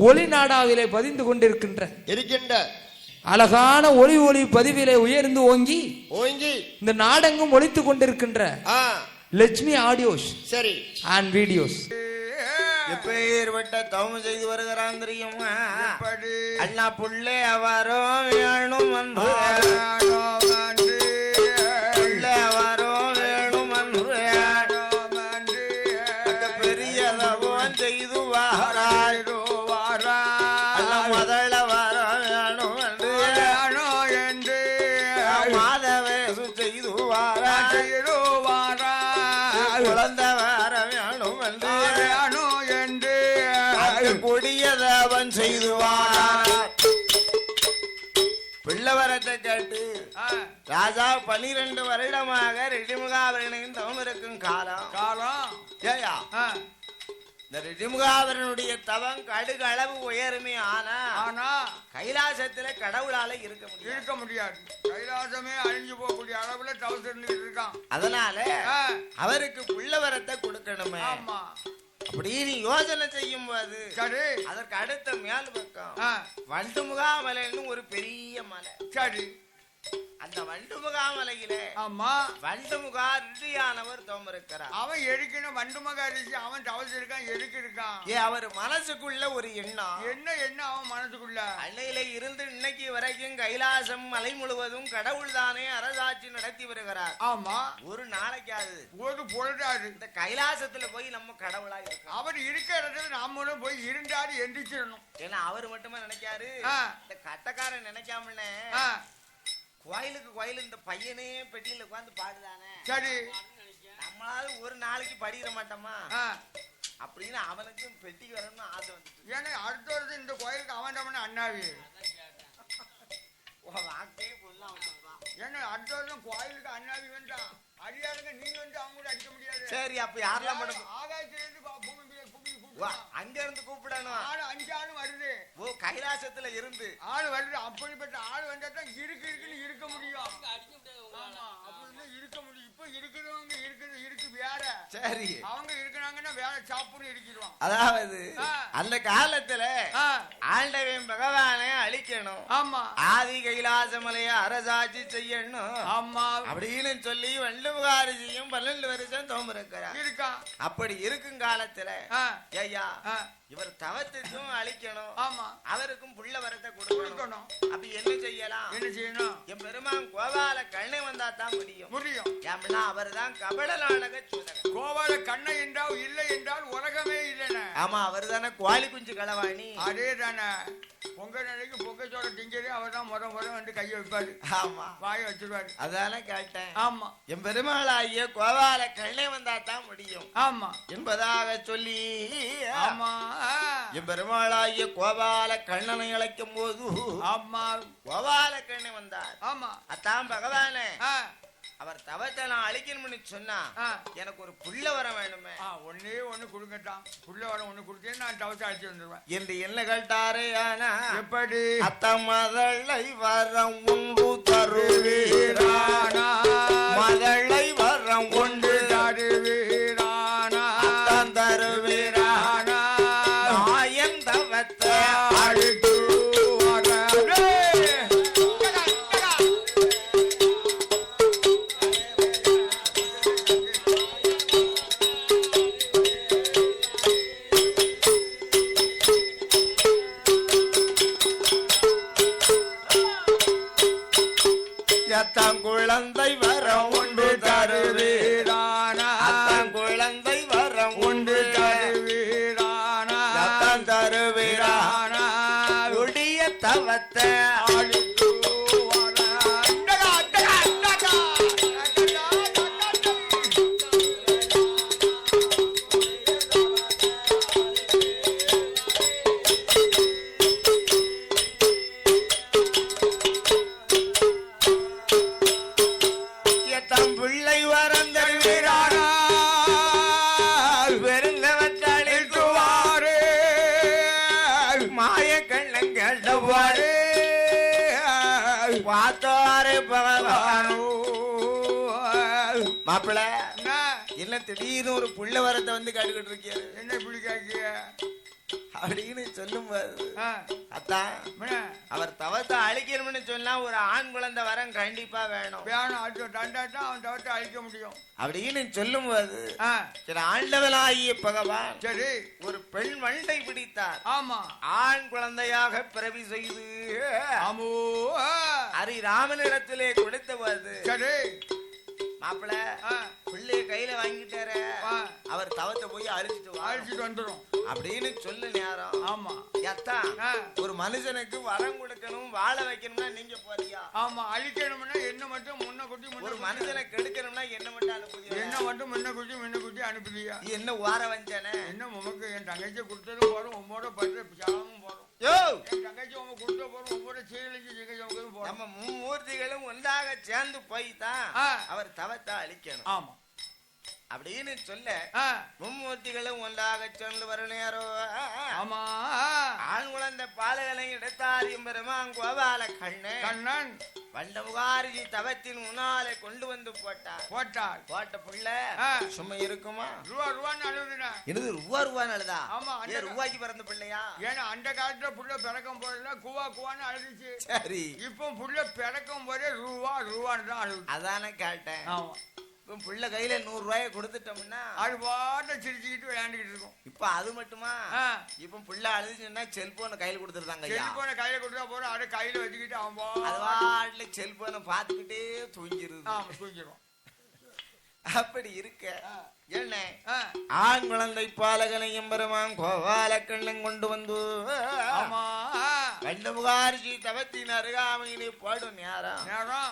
ஒளி நாடாவிலே பதிந்து கொண்டிருக்கின்ற அழகான ஒளி பதிவிலே உயர்ந்து ஓங்கி இந்த நாடெங்கும் ஒலித்துக் கொண்டிருக்கின்ற லட்சுமி ஆடியோஸ் சரி அண்ட் வீடியோஸ் எப்பேற்பட்ட தவம் செய்து வருகிறான் தெரியுமா? அண்ணா புள்ளே அவரோ வேணும் என்று புள்ளே அவரோ வேணும் என்று பெரிய தவம் செய்து வாராரோ முதல்ல வர வேணும் என்று மாதவே செய்து வாரா குழந்தை வர வேணும் என்று கொடியதவன் செய்துவார். பிள்ளவரத்தை கேட்டு ராஜா 12 வருடமாக ரிடிமுகாபரணின் தவம் இருக்கும் காலம் ஏயா இந்த ரிடிமுகாபரனுடைய தவம் கடுகு அளவு உயருமே ஆனா கைலாசத்துல கடவுளால இருக்க முடியாது. கைலாசமே அழிஞ்சு போகக்கூடிய அளவுல தவம் இருக்கான். அதனால அவருக்கு பிள்ளவரத்தை கொடுக்கணுமே. அப்படின்னு யோசனை செய்யும் போது அதற்கு அடுத்த மேல் பக்கம் வண்டுமுகாமலைன்னு ஒரு பெரிய மலை. சரி, அந்த வண்டுமுகாமலையில வண்டுமுகா ரிஷியானவர் தோம் இருக்கிறார். அவன் எடுக்கணும் வண்டுமுகா ரிஷி. அவன் தவசு இருக்கான், எடுக்க இருக்கான். அவர் மனசுக்குள்ள ஒரு எண்ணம். என்ன அவன் மனசுக்குள்ள அன்னையில இருந்து இன்னைக்கு வரைக்கும் கைலாசம் மலை முழுவதும் கடவுள் தானே அரசாட்சி நடத்தி வருகிறார். ஆமா, ஒரு நாளைக்காது ஒரு பொழுதாது இந்த கைலாசத்துல போய் நம்ம கடவுளா இருக்கு. அவர் இருக்க இடத்துல நாமளும் போய் இருந்தாரு எந்திரிச்சிடணும். ஏன்னா அவர் மட்டுமே நினைக்காரு, இந்த கட்டக்காரன் நினைக்காமலே கோயிலுக்கு இந்த பையனே பெட்டியில உட்காந்து பாடுதானே. சரி, நம்மளால ஒரு நாளைக்கு படிக்கிற மாட்டோமா அப்படின்னு அவனுக்கு பெட்டிக்கு வரணும்னு ஆசை வந்துச்சு. ஏன்னா அடுத்த வருஷம் இந்த கோயிலுக்கு அவன் அண்ணாவி வாக்கே பொருளான். ஏன்னா அடுத்த வருஷம் கோயிலுக்கு அண்ணாவி வேண்டாம். அடியாருங்க நீங்க வந்து அவங்க கூட அடிக்க முடியாது. சரி, அப்ப யாரெல்லாம் ஆகாயத்திலிருந்து அங்க இருந்து கூப்பிடணும். ஆளு 5 ஆளு வருது. ஓ, கைலாசத்துல இருந்து ஆளு வருது. அப்படிப்பட்ட ஆளு வந்தா தான் இருக்குன்னு இருக்க முடியும். இருக்க முடியும். இப்ப இருக்கிறவங்க இருக்கு வேற. சரி, அவங்க இருக்கிறாங்கன்னா வேற சாப்பிட்டு இருக்கிறோம். அதாவது அந்த காலத்துல ஆண்டவன் பகவானை அழிக்கணும். ஆமா, ஆதி கைலாசமலைய அரசாட்சி செய்யணும். ஆமா அப்படின்னு சொல்லி வண்டுமுகாரிசியும் 12 வருஷம் தோம் இருக்கா. அப்படி இருக்கும் காலத்துல ஐயா இவர் தவத்துக்கும் அழிக்கணும். ஆமா, அவருக்கும் புள்ள வரத்தை கொடுக்கணும். அப்ப என்ன செய்யலாம்? என் பெருமான் கோபால கண்ணை வந்தா தான் முடியும். ஏன்னா அவர் தான் கபட நாடக சூதகர். கோபால கண்ணை என்றால் இல்லை என்றால் உலகமே இல்லைன்னு. ஆமா, அவர் தானே குவாலி குஞ்சு களவாணி. அதே தானே பொங்க நிலைக்கு பொங்கச்சோட திங்கறே அவர் தான் முறை வந்து கையை வைப்பாரு. ஆமா, வாயை வச்சிருவாரு. அதான கேட்டேன். ஆமா, என் பெருமாளாகிய கோபால கண்ணை வந்தா தான் முடியும். ஆமா என்பதாக சொல்லி ஆமா என் பெருமாளாகிய கோபால கண்ணனை அழைக்கும் போது ஆமா கோபால கண்ணை வந்தார். ஆமா, அத்தான் பகவானே அவர் தவத்தை நான் அழிக்கணும்னு சொன்னா எனக்கு ஒரு புள்ள வர வேணுமே. ஒன்னே ஒண்ணு கொடுக்கட்டான். புள்ள வர ஒண்ணு கொடுத்தேன், நான் தவத்தை அழிச்சு வந்துடுவேன் என்று என்ன கேட்டாரே. ஆனா எப்படி அத்த மதளை வரம் ஒன்று தருவீரானா, மதளை வரம் ஒன்று தருவீரானா, அத்தான் தருவீரானா, நாயன் தவத்தை அழித்து குழந்தை வரம் ஒன்று தருவீரானா, குழந்தை வரம் ஒன்று தருவீரானா, தருவீரானா, உடைய தவத்தை அழித்து பிள்ளை வரம் தருவீரானா, பெருந்தவத்தளித்துவாரு மாய கண்ணன் கேட்டவாரு பார்த்தாரு பகவானோ. மாப்பிள்ள என்ன திடீர்னு ஒரு புள்ள வரத்தை வந்து கேட்டுக்கிட்டு இருக்கிய? என்ன இப்படி கேட்கிய? அப்படின்னு சொல்லும் போது அத்தான் அவர் தவத்தை அழிக்கணும்னு சொன்னா ஒரு ஆண் குழந்தை வரம் கண்டிப்பா வேணும். அவன் தவத்தை அழிக்க முடியும் அப்படின்னு சொல்லும் போது சரி ஆண்டவனாகிய பகவான் சரி ஒரு பெண் வண்டை பிடித்தார். ஆமா ஆண் குழந்தையாக பிறவி செய்து ராமனிடத்திலே கொடுத்த போது சரி மாப்பிள்ள பிள்ளைய கையில வாங்கிட்டார அவர் தவத்தை போய் அழிச்சிட்டு வந்துடும் அப்படின்னு சொல்லு நேரம். ஆமா எத்தா ஒரு மனுஷனுக்கு வரம் கொடுக்கணும் வாழ வைக்கணும்னா நீங்க போறியா? ஆமா அழிக்கணும்னா என்ன மட்டும் முன்ன குட்டி ஒரு மனுஷனை கெடுக்கணும்னா என்ன மட்டும் அனுப்புதியா? என்ன மட்டும் முன்ன குட்டி அனுப்புதியா? என்ன வார வஞ்சன என்ன உமக்கு என் தங்கச்சி கொடுத்ததும் போறோம் உம்மோட படுற சாலமும் போறோம். என் தங்கச்சி உங்க கொடுத்த போறோம் உம்மோட சீரழிச்சு நம்ம மும்மூர்த்திகளும் ஒன்றாக சேர்ந்து போய் தான் அவர் தவத்தை அழிக்கணும். ஆமா அப்படின்னு சொல்ல மும்மூர்த்திகளும் ஒன்றாக சென்று வர நேரம். ஆமா ஆண் குழந்தை பாலகனை எடுத்தாரியும் பெருமான் கோபால கண்ணன் வண்டமுகாரி தவத்தின் முன்னாலே கொண்டு வந்து போட்டார். போட்ட புள்ள சும்மா இருக்குமா? ரூபான்னு அழுதுனா இது ரூபான்னு அழுதா? ஆமா ரூபாய்க்கு பிறந்த பிள்ளையா? ஏன்னா அந்த காலத்துல புள்ள பிறக்கும் போதுல குவான்னு அழுதுச்சு. சரி இப்போ புள்ள பிறக்கும் போதே ரூபான்னு தான் அழுது. அதானே கேட்டேன். ஆமா புள்ள கையில 100 ரூபாய கொடுத்துட்டோம்னா அது பாட்ட சிரிச்சுக்கிட்டு விளையாண்டுக்கிட்டு இருக்கும். இப்ப அது மட்டுமா? இப்ப புள்ள அழுதுச்சுன்னா செல்போனை கையில கொடுத்துருந்தாங்க. செல்போனை கையில கொடுத்தா போறோம் அதை கையில வச்சுக்கிட்டு அவன் செல்போனை பாத்துக்கிட்டே தூங்கிரும். அப்படி இருக்க என்ன ஆண் குழந்தை பாலகனை எம்பெருமான் கோபால கண்ணன் கொண்டு வந்து கண்டமுகாரிஜி தவத்தின் அருகாமையிலே போடும் நேரம்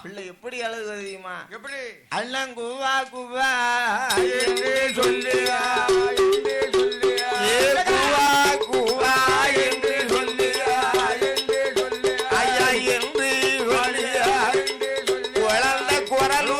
பிள்ளை எப்படி அழுது தெரியுமா? எப்படி அண்ணங்குவா குவா சொல்லியா குவா என்று சொல்லியா ஐயா என்று சொல்லியா குழந்த குரல்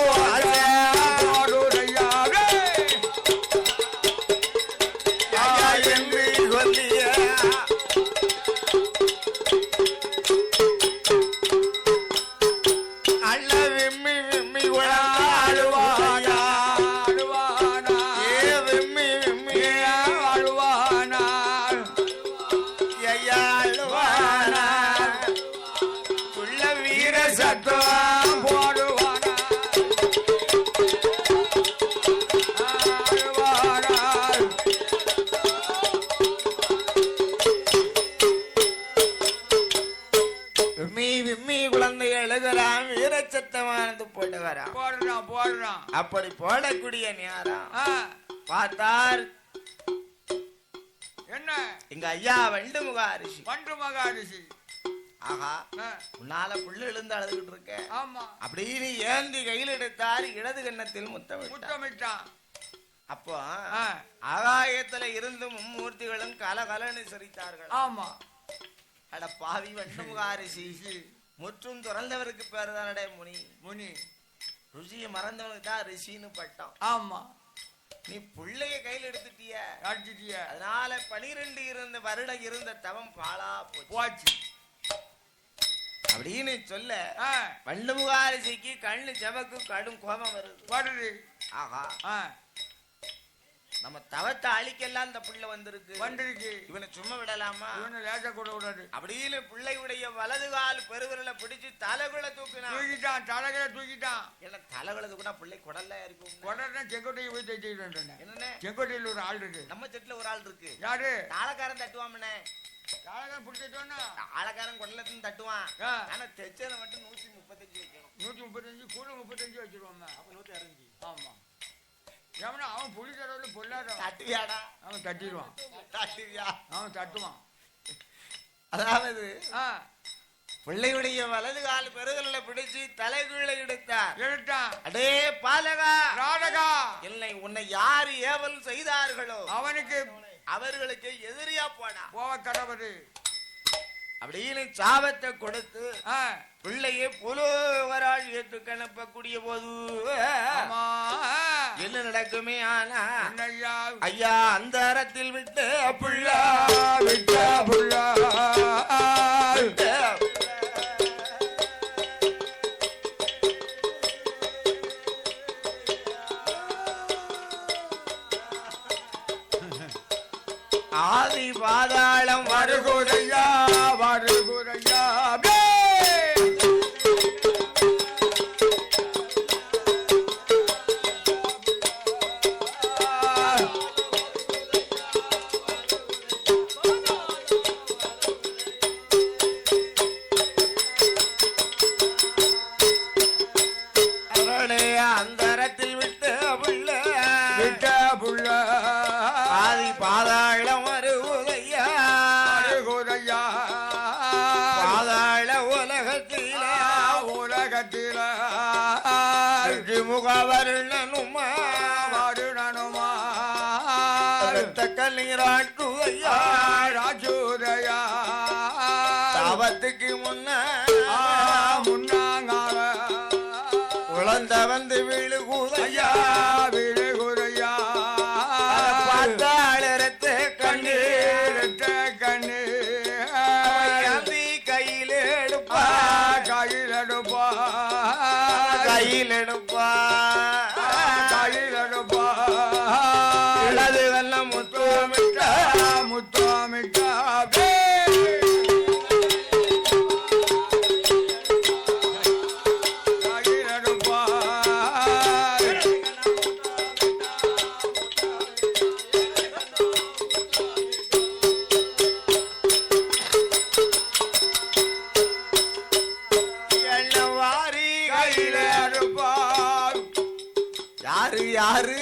அப்படி போடக்கூடிய நேரம் பார்த்தார் என்ன எங்க ஐயா வண்டு மகாரிஷி. ஆஹா உன்னால புள்ள எழுந்து அழுதுகிட்டு இருக்க. ஆமா அப்படின்னு ஏந்தி கையில் எடுத்தார். இடது கன்னத்தில் முத்தமிட்டான். அப்போ ஆகாயத்துல இருந்து மும்மூர்த்திகளும் கலகலன்னு சிரித்தார்கள். ஆமா அட பாவி வண்டு மகாரிஷி முற்றும் துறந்தவருக்கு பேரு தானடே முனி. ருசியை மறந்தவனுக்கு தான் ரிஷின்னு பட்டம். ஆமா நீ பிள்ளைய கையில் எடுத்துட்டிய அடிச்சிட்டிய. அதனால 12 வருடம் இருந்த தவம் பாழா போச்சு அப்படின்னு சொல்ல வண்டுமுகாரிசிக்கு கண்ணு செவக்கு கடும் கோபம் வருது. ஆஹா நம்ம தவத்தை அழிக்கலாம் இந்த புள்ள வந்திருக்கு. இவனை சும்மா விடலாமா? இவனை லேசா கூட விடாது. அப்படின்னு பிள்ளையுடைய வலது கால் பெருவிரலை பிடிச்சு தலைகுல தூக்கிட்டான். என்ன தலைகுல தூக்கினா பிள்ளை குடல்ல இருக்கும். குடல்னா செங்கோட்டையை போய் தைச்சிக்கிட்டு என்ன செங்கோட்டையில் ஒரு ஆள் இருக்கு. நம்ம செட்டுல ஒரு ஆள் இருக்கு. யாரு? தாளக்காரன் தட்டுவாமனே. தாளக்காரன் பிடிச்சோன்னா தாளக்காரன் குடலத்தையும் தட்டுவான். ஆனா தெச்சனை மட்டும் 135 வைக்கணும். 135 கூட 35 வச்சிருவாங்க. அப்ப 165. ஆமா ஏன்னா அவன் புளி தடவை பொல்லாத தட்டுவியாடா. அவன் தட்டிடுவான். அவன் தட்டுவான். அதாவது பிள்ளையுடைய வலது கால் பெருதல பிடிச்சு தலைகீழ எடுத்தான். அடே பாலகா ராடகா இல்லை உன்னை யாரு ஏவல் செய்தார்களோ அவர்களுக்கு எதிரியா போவ கடவுது அப்படின்னு சாபத்தை கொடுத்து பிள்ளையை புலோகரால் ஏற்று கணப்பக்கூடிய போது என்ன நடக்குமே? ஆனா ஐயா அந்த அறத்தில் விட்டு புள்ளா ஆதி பாதா ஐயா பாதாள உலகத்தில உலகத்தில முகவருணனுமா வருணனுமா கண்ணீராட்டு ஐயா ராஜூரையா தாவத்துக்கு முன்னாங்கால குழந்த வந்து விழுகுதையா விழுகுரையா பார்த்தாளரத்த கண்ணீர் கையில் எடுப்பா கையில் எடுப்பா கையில் எடுப்பா கையில் எடுப்பா இடது வெள்ளம் முத்துவமிட்டா முத்தாமிட்டா கையில் எடுப்பா எண்ணவாரி கையில் எடுப்பா யாரு யாரு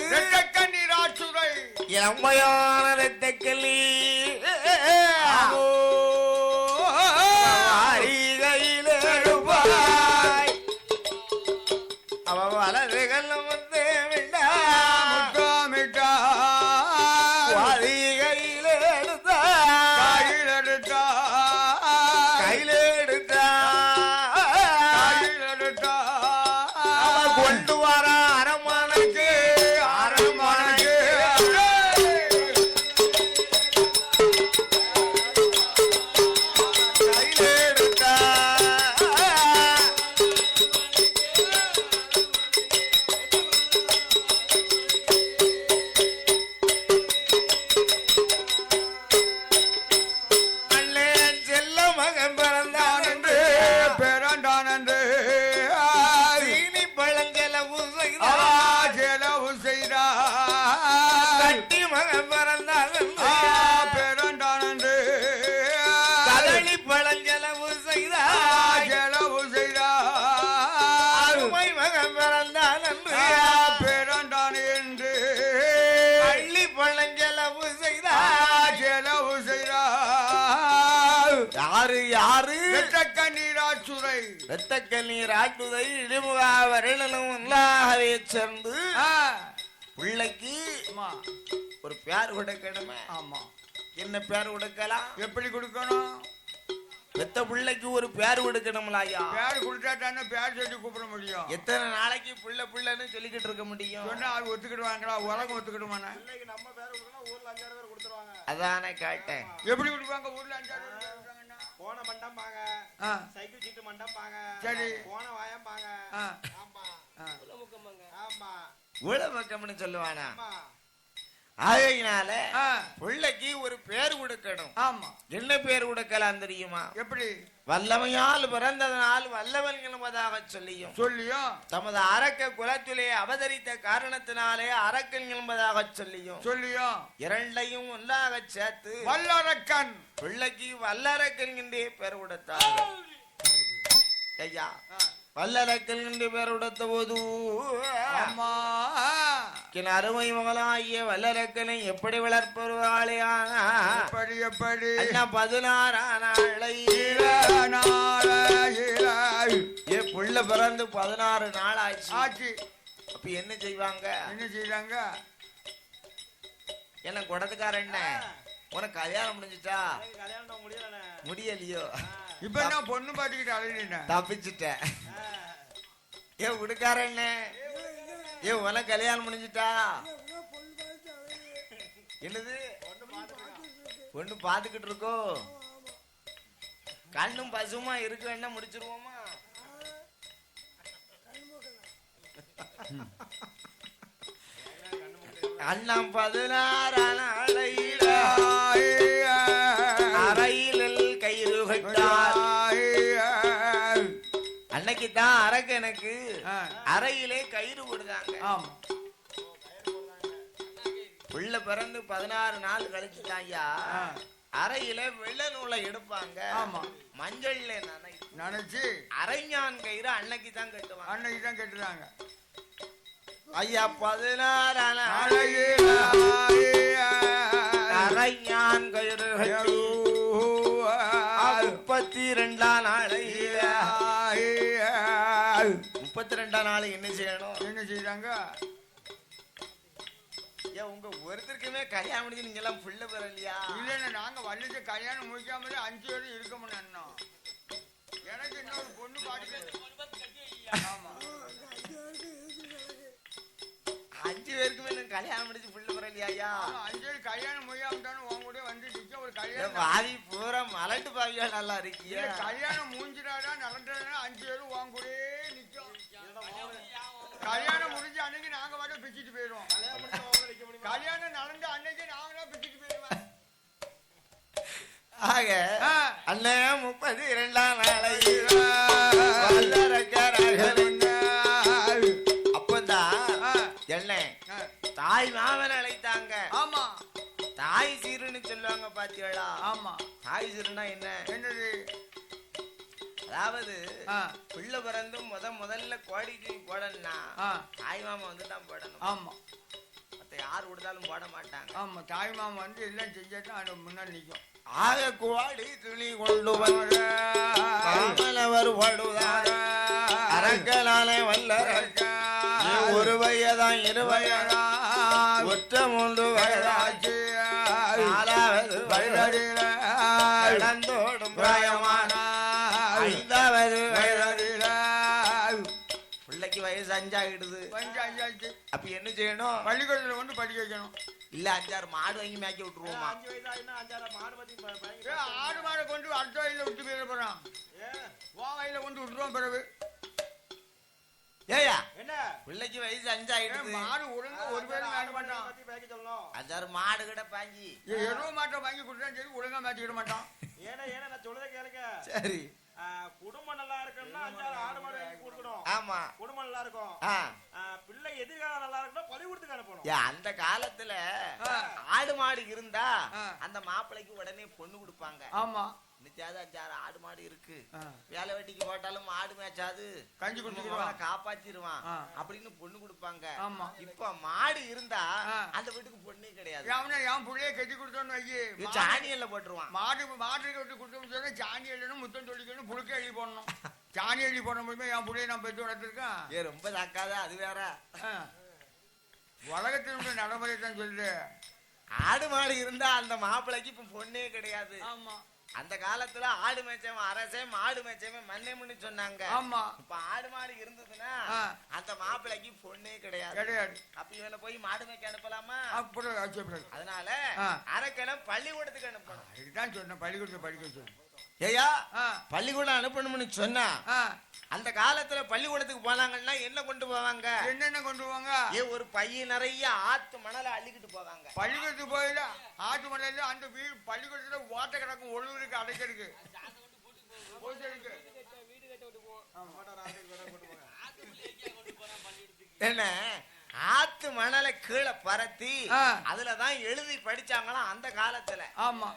கண்ணீராச்சுரை எம்மையான ரத்தக்கல்லி கையில் எடுப்பாய் அவ வலதுகள் வந்து விட்டா முத்தாமிட்டா கையில் எடுத்தா கையில் எடுத்தா கையில் எடுத்தா கையில் எடுத்தா கொண்டு வர அரமனைக்கு அரண்மனைக்கு கையில் எடுத்தா அண்ணன் செல்ல மகன் பிறந்தான் என்று பிறந்தான் என்று சீனி பழஞ்செலவு செய்தான் செலவு செய்தா கட்டி மகன் பிறந்தான் என்று பிறந்தான் என்று கதளி பழஞ்செலவு செய்தான் செலவு செய்தா அருமை மகன் பிறந்தான் என்று பிறந்தான் என்று பள்ளி பழஞ்செலவு செய்தான் செலவு செய்தா யாரு யாரு கண்ணீராச்சுரை ரத்த கண்ணீர் ஆட்டுதை இடுமுகா வருடனும் ஒன்றாகவே சேர்ந்து பிள்ளைக்கு ஒரு பேர் கொடுக்கணுமே. ஆமா என்ன பேர் கொடுக்கலாம்? எப்படி கொடுக்கணும்? பெத்த பிள்ளைக்கு ஒரு பேர் கொடுக்கணும்ல ஐயா. பேர் கொடுத்தா தானே பேர் சொல்லி கூப்பிட முடியும். எத்தனை நாளைக்கு பிள்ளை பிள்ளைன்னு சொல்லிக்கிட்டு இருக்க முடியும்? சொன்னா அது ஒத்துக்கிடுவாங்களா? உலகம் ஒத்துக்கிடுவானா? நம்ம பேர் கொடுக்கணும், ஊர்ல 5 பேர் கொடுத்துருவாங்க. அதானே கேட்டேன். எப்படி கொடுப்பாங்க? ஊர்ல 5 பேர் கொடுத்தாங்கன்னா போன மண்டம் பாங்க, சைக்கிள் சீட்டு மண்டம் பாங்க, சரி போன வாயம் பாங்க. ஆமா உலமுக்கம்ங்க. ஆமா உலமுக்கம்னு சொல்லுவானா? ஆமா ஆகையினால பிள்ளைக்கு ஒரு பேர் கொடுக்கணும். ஆமா என்ன பேர் கொடுக்கலாம் தெரியுமா? எப்படி? வல்லமையால் பிறந்ததனால் வல்லவன் என்பதாக சொல்லியும் தமது அரக்க குலத்திலே அவதரித்த காரணத்தினாலே அரக்கன் என்பதாக சொல்லியும் இரண்டையும் ஒன்றாக சேர்த்து வல்லரக்கன் பிள்ளைக்கு வல்லரக்கன் என்றே பேர் கொடுத்தார். ஐயா வல்லரக்கன் என்று பேர் கொடுத்த போது என் அருமை மகளாகிய வல்லரக்கனை எப்படி வளர்ப்பவர்களே? எப்படி 16 புள்ள பிறந்து 16 நாள் ஆச்சு. அப்ப என்ன செய்வாங்க? என்ன குடத்துக்கார என்ன உனக்கு கல்யாணம் முடிஞ்சுட்டா? கல்யாணம் முடியலையோ? இப்ப நான் பொண்ணு பாத்துக்கிட்டு அழுகிட்டேன், தப்பிச்சுட்டேன். ஏன் விடுக்கார என்ன? ஏன் உனக்கு கல்யாணம் முடிஞ்சுட்டா? என்னது ஒண்ணு பாத்துக்கிட்டு இருக்கோ? கண்ணும் பசுமா இருக்கு, என்ன முடிச்சிருவோமா? அண்ணம் 16 நாளையில அறையில் கயிறு கட்டார். அன்னைக்குதான் அரக்கனுக்கு அறையிலே கயிறு விடுதாங்க. புள்ள பிறந்து 16 நாள் கழிச்சுதான் ஐயா அறையில வெள்ளை நூலை எடுப்பாங்க. மஞ்சள்ல நினைச்சு அரைஞான் கயிறு அன்னைக்குதான் கட்டுறாங்க. ஐயா 16 அரைஞான் கயிறு 32ஆம் நாளையில 32ஆம் நாள் என்ன செய்யணும்? என்ன செய்தாங்க? ஏன் உங்க ஒருத்தருக்குமே கல்யாணம் முடிஞ்சு நீங்க எல்லாம் புள்ள பெறலையா? இல்லைன்னா நாங்க வள்ளிச்சு கல்யாணம் முடிக்காமலே 5 பேரும் இருக்கமுன்னு அண்ணன். எனக்கு இன்னொரு பொண்ணு பாட்டு. ஆமா 5 பேருக்குமே நீங்க கல்யாணம் முடிஞ்சு புள்ள பெறலையா? 5 பேர் கல்யாணம் முடியாமட்டானு உன் கூட வந்து நிக்க ஒரு கல்யாணம். பாதி பூரா மலட்டு பாவியா நல்லா இருக்கீங்க. கல்யாணம் மூஞ்சிடாதான் நடந்ததுன்னா 5 பேரும் உன் கூட நிக்கும். கல்யாணம் முடிஞ்ச அன்னைக்கு நாங்க வர பிச்சுட்டு போயிடுவோம். கல்யாணம் நடந்த அன்னைக்கு நாங்க பிச்சுட்டு போயிடுவோம். ஆக அண்ணன் 32ஆம் நாளையில அப்பதான் என்ன தாய் மாமன் அழைத்தாங்க. ஆமா தாய் சீருன்னு சொல்லுவாங்க பாத்தீங்களா? ஆமா தாய் சீருன்னா என்ன? என்னது? அதாவது பிள்ளை பிறந்து முதல்ல கோடிக்கு போடணும்னா தாய் மாமா வந்து தான் போடணும். ஆமா மத்த யாரு கொடுத்தாலும் போட மாட்டாங்க. ஆமா தாய் மாமா வந்து எல்லாம் செஞ்சாதான் அது முன்னாடி நிற்கும். ஆக கோடி துணி கொண்டு வந்த மாமனவர் ஓடுவார் அரங்கலாலே வல்லரக்க ஒரு வயதான் 2 வயதா ஒற்ற 3 வயதாச்சு 4வது வயதில நடந்தோடும் பிராயமான 5வது வயதில பிள்ளைக்கு வயசு 5 ஆகிடுது. 5 ஆச்சு. அப்ப என்ன செய்யணும்? பள்ளிக்கூடத்துல வந்து படிக்க வைக்கணும். இல்ல 5-6 மாடு வாங்கி மேய்க்க விட்டுருவோமா? 5 வயதாயினா 5-6 மாடு பத்தி ஆடு மாடை கொண்டு அடுத்த வயல விட்டு போயிட போறான். வா வயல கொண்டு விட்டுருவோம். பிறகு ஏயா என்ன பிள்ளைக்கு வயசு 5 ஆயிடுது. மாடு ஒழுங்கா ஒரு பேரும் மேய்க்க மாட்டான். 5-6 மாடு கிட்ட பாங்கி எருவ மாட்டை வாங்கி கொடுத்தா சரி ஒழுங்கா மேய்ச்சிக்கிட மாட்டான். ஏன்னா நான் சொல்றத கேளுங்க. சரி குடும்பம் நல்லா இருக்கணும்னா 5-6 ஆடு மாடு வாங்கி கொடுக்கணும். ஆமா குடும்பம் நல்லா இருக்கும். பிள்ளை எதிர்காலம் நல்லா இருக்கணும் பள்ளிக்கூடத்துக்கு அனுப்பணும். அந்த காலத்துல ஆடு மாடு இருந்தா அந்த மாப்பிள்ளைக்கு உடனே பொண்ணு கொடுப்பாங்க. ஆமா நிச்சாது 5-6 ஆடு மாடு இருக்கு. வேலை வெட்டிக்கு போட்டாலும் மாடு மேய்ச்சாது கஞ்சி குடிச்சிருவான் காப்பாத்திடுவான் அப்படின்னு பொண்ணு கொடுப்பாங்க. ஆமா இப்ப மாடு இருந்தா அந்த வீட்டுக்கு பொண்ணே கிடையாது. அவனை என் புள்ளைய கட்டி கொடுத்தோன்னு வை சாணியல்ல போட்டுருவான். மாட்டுக்கு விட்டு கொடுத்தோம்னு சொன்னா சாணி எழுதணும் முத்தம் சொல்லிக்கணும் புழுக்க எழுதி போடணும். சாணி எழுதி போட முடியுமா? என் புள்ளைய நான் பெற்று வளர்த்துருக்கேன். ரொம்ப தாக்காத அது வேற. உலகத்தினுடைய நடைமுறை தான் சொல்லுது. ஆடு மாடு இருந்தா அந்த மாப்பிள்ளைக்கு இப்ப பொண்ணே கிடையாது. ஆமா அந்த காலத்துல ஆடு மேய்ச்சவன் அரசே மாடு மேய்ச்சவன் மன்னேமுன்னு சொன்னாங்க. ஆமா இப்ப ஆடு மாடு இருந்ததுன்னா அந்த மாப்பிள்ளைக்கு பொண்ணே கிடையாது. அப்ப இவனை போய் மாடு மேய்க்க அனுப்பலாமா? அதனால அரக்கணம் பள்ளிக்கூடத்துக்கு அனுப்பணும். இதுதான் சொன்ன பள்ளிக்கூடத்துக்கு படிக்க வச்சு. ஏயா பள்ளிக்கூடம் அனுப்பணும்னு சொன்னா அந்த காலத்துல பள்ளிக்கூடத்துக்கு போனாங்கன்னா என்ன கொண்டு போவாங்க? என்னென்ன கொண்டு போவாங்க? ஒரு பைய நிறைய ஆத்து மணலை அள்ளிக்கிட்டு போவாங்க. பள்ளிக்கூடத்துக்கு போயில ஆத்து மணல அந்த வீடு பள்ளிக்கூடத்துல ஓட்ட கிடக்கும் ஒழுங்குக்கு அடைக்கிறதுக்கு என்ன ஆத்து மணலை கீழே பரத்தி அதுலதான் எழுதி படிச்சாங்களாம் அந்த காலத்துல. ஆமா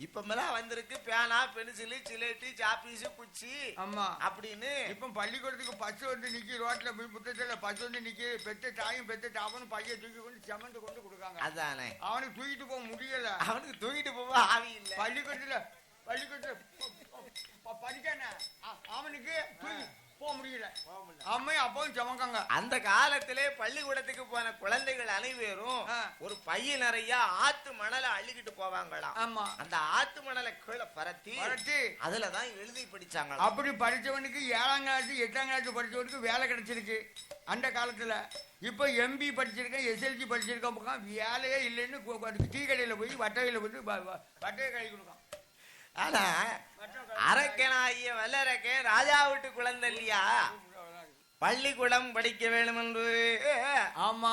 இப்ப மேலாம் வந்திருக்கு பேனா பென்சிலு சிலேட்டு சாப்பீஸு குச்சி ஆமா அப்படின்னு. இப்ப பள்ளிக்கூடத்துக்கு பஸ் வந்து நிக்கி ரோட்ல போய் புத்தகத்துல பஸ் வந்து நிக்கி பெத்த தாயும் பெத்த தாப்பனும் பையன் தூக்கி கொண்டு செமந்து கொண்டு கொடுக்காங்க. அதானே அவனுக்கு தூக்கிட்டு போக முடியல. அவனுக்கு தூக்கிட்டு போக ஆவி இல்ல. பள்ளிக்கூடத்துல படிக்கான அவனுக்கு தூக்கி போக முடியல. அம்மையும் அப்பாவும் சமக்காங்க. அந்த காலத்திலே பள்ளிக்கூடத்துக்கு போன குழந்தைகள் அனைவரும் ஒரு பைய நிறைய ஆத்து மணலை அள்ளிக்கிட்டு போவாங்களாம். ஆமா அந்த ஆத்து மணலை கீழே பரத்தி அதுலதான் எழுதி படிச்சாங்க. அப்படி படிச்சவனுக்கு 7ஆம் கிளாஸ் 8ஆம் கிளாஸ் படிச்சவனுக்கு வேலை கிடைச்சிருக்கு அந்த காலத்துல. இப்ப எம்பி படிச்சிருக்கேன் SLC படிச்சிருக்கேன் வேலையே இல்லைன்னு டீ கடையில போய் வட்டையில போய் வட்டையை கை கொடுக்கான். ஆனா அரக்கனாகிய வல்லரக்கே ராஜா வீட்டு குழந்தை இல்லையா? பள்ளிக்கூடம் படிக்க வேணும் என்று ஆமா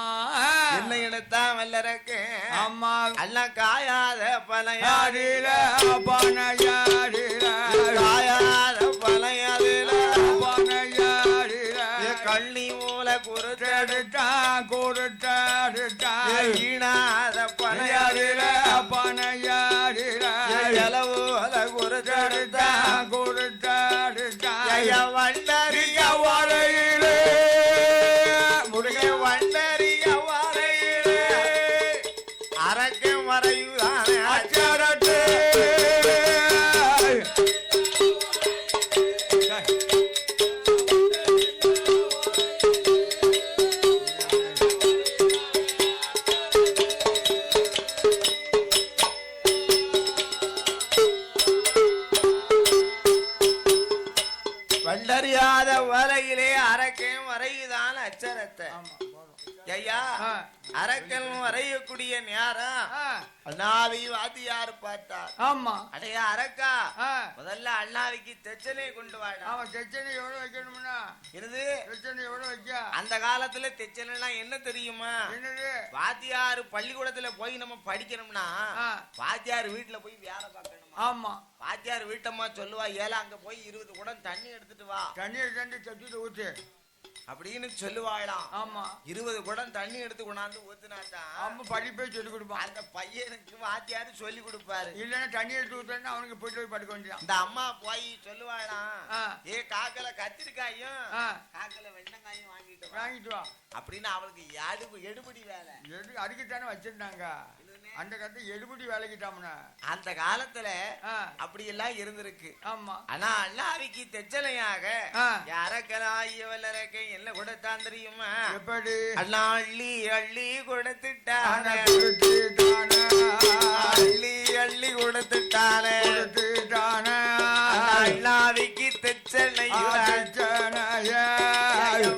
என்ன எடுத்தான் வல்லரக்கே. ஆமா அல்ல காயாத பனையாடில பனையாடில காயாத பனையாடில பனையாடில கண்ணி மூல குருத்தெடுத்தா ஈனாத பனையாடில பனையாடில எலவோல குருத்தெடுத்தா வண்டறிய வரையிலே முருக வண்டறிய வரையிலே அரக்கம் வரையுதானே அச்சரட்டு வண்டறியாத வலையிலே அரக்கன் வரையுதான் அச்சரத்தை. ஐயா அரக்கன் வரையக்கூடிய நேரம் அண்ணாவி வாத்தியாரு பார்த்தா. ஆமா அடையா அரக்கா முதல்ல அண்ணாவிக்கு தெச்சனை கொண்டு வாடா. ஆமா தெச்சனை எவ்வளவு வைக்கணும்னா என்னது தெச்சனை எவ்வளவு வைக்க? அந்த காலத்துல தெச்சனை என்ன தெரியுமா? என்னது? வாத்தியாரு பள்ளிக்கூடத்துல போய் நம்ம படிக்கணும்னா வாத்தியார் வீட்டுல போய் வேலை பார்க்கணும். ஆமா வாத்தியார் வீட்டம்மா சொல்லுவா, ஏல அங்க போய் 20 குடம் தண்ணி எடுத்துட்டு வா, தண்ணி எடுத்து தட்டிட்டு ஊத்து அப்படின்னு சொல்லுவாளாம். ஆமா 20 குடம் தண்ணி எடுத்து கொண்டாந்து ஊத்துனாதான் அம்மா படிப்பே சொல்லி கொடுப்பான். அந்த பையனுக்கு வாத்தியாரு சொல்லி கொடுப்பாரு. இல்லன்னா தண்ணி எடுத்து ஊத்துனா அவனுக்கு போயிட்டு போய் படுக்க வேண்டியதான். இந்த அம்மா போய் சொல்லுவாளாம், ஏ காக்கல கத்திரிக்காயும் காக்கல வெண்டைக்காயும் வாங்கிட்டு வா அப்படின்னு அவளுக்கு எடுபடி வேலை. அதுக்குத்தானே வச்சிருந்தாங்க அந்த காலத்துல எடுபடி வேலைக்கிட்டாம்னா. அந்த காலத்துல அப்படி எல்லாம் இருந்திருக்கு. ஆமா ஆனா அண்ணாவிக்கு தெச்சலையாக யாரக்கலாயவல்லரக்க என்ன கொடுத்தான் தெரியுமா? எப்படி? அண்ணா அள்ளி அள்ளி கொடுத்துட்டான, அள்ளி அள்ளி கொடுத்துட்டானே, அண்ணாவிக்கு தெச்சலை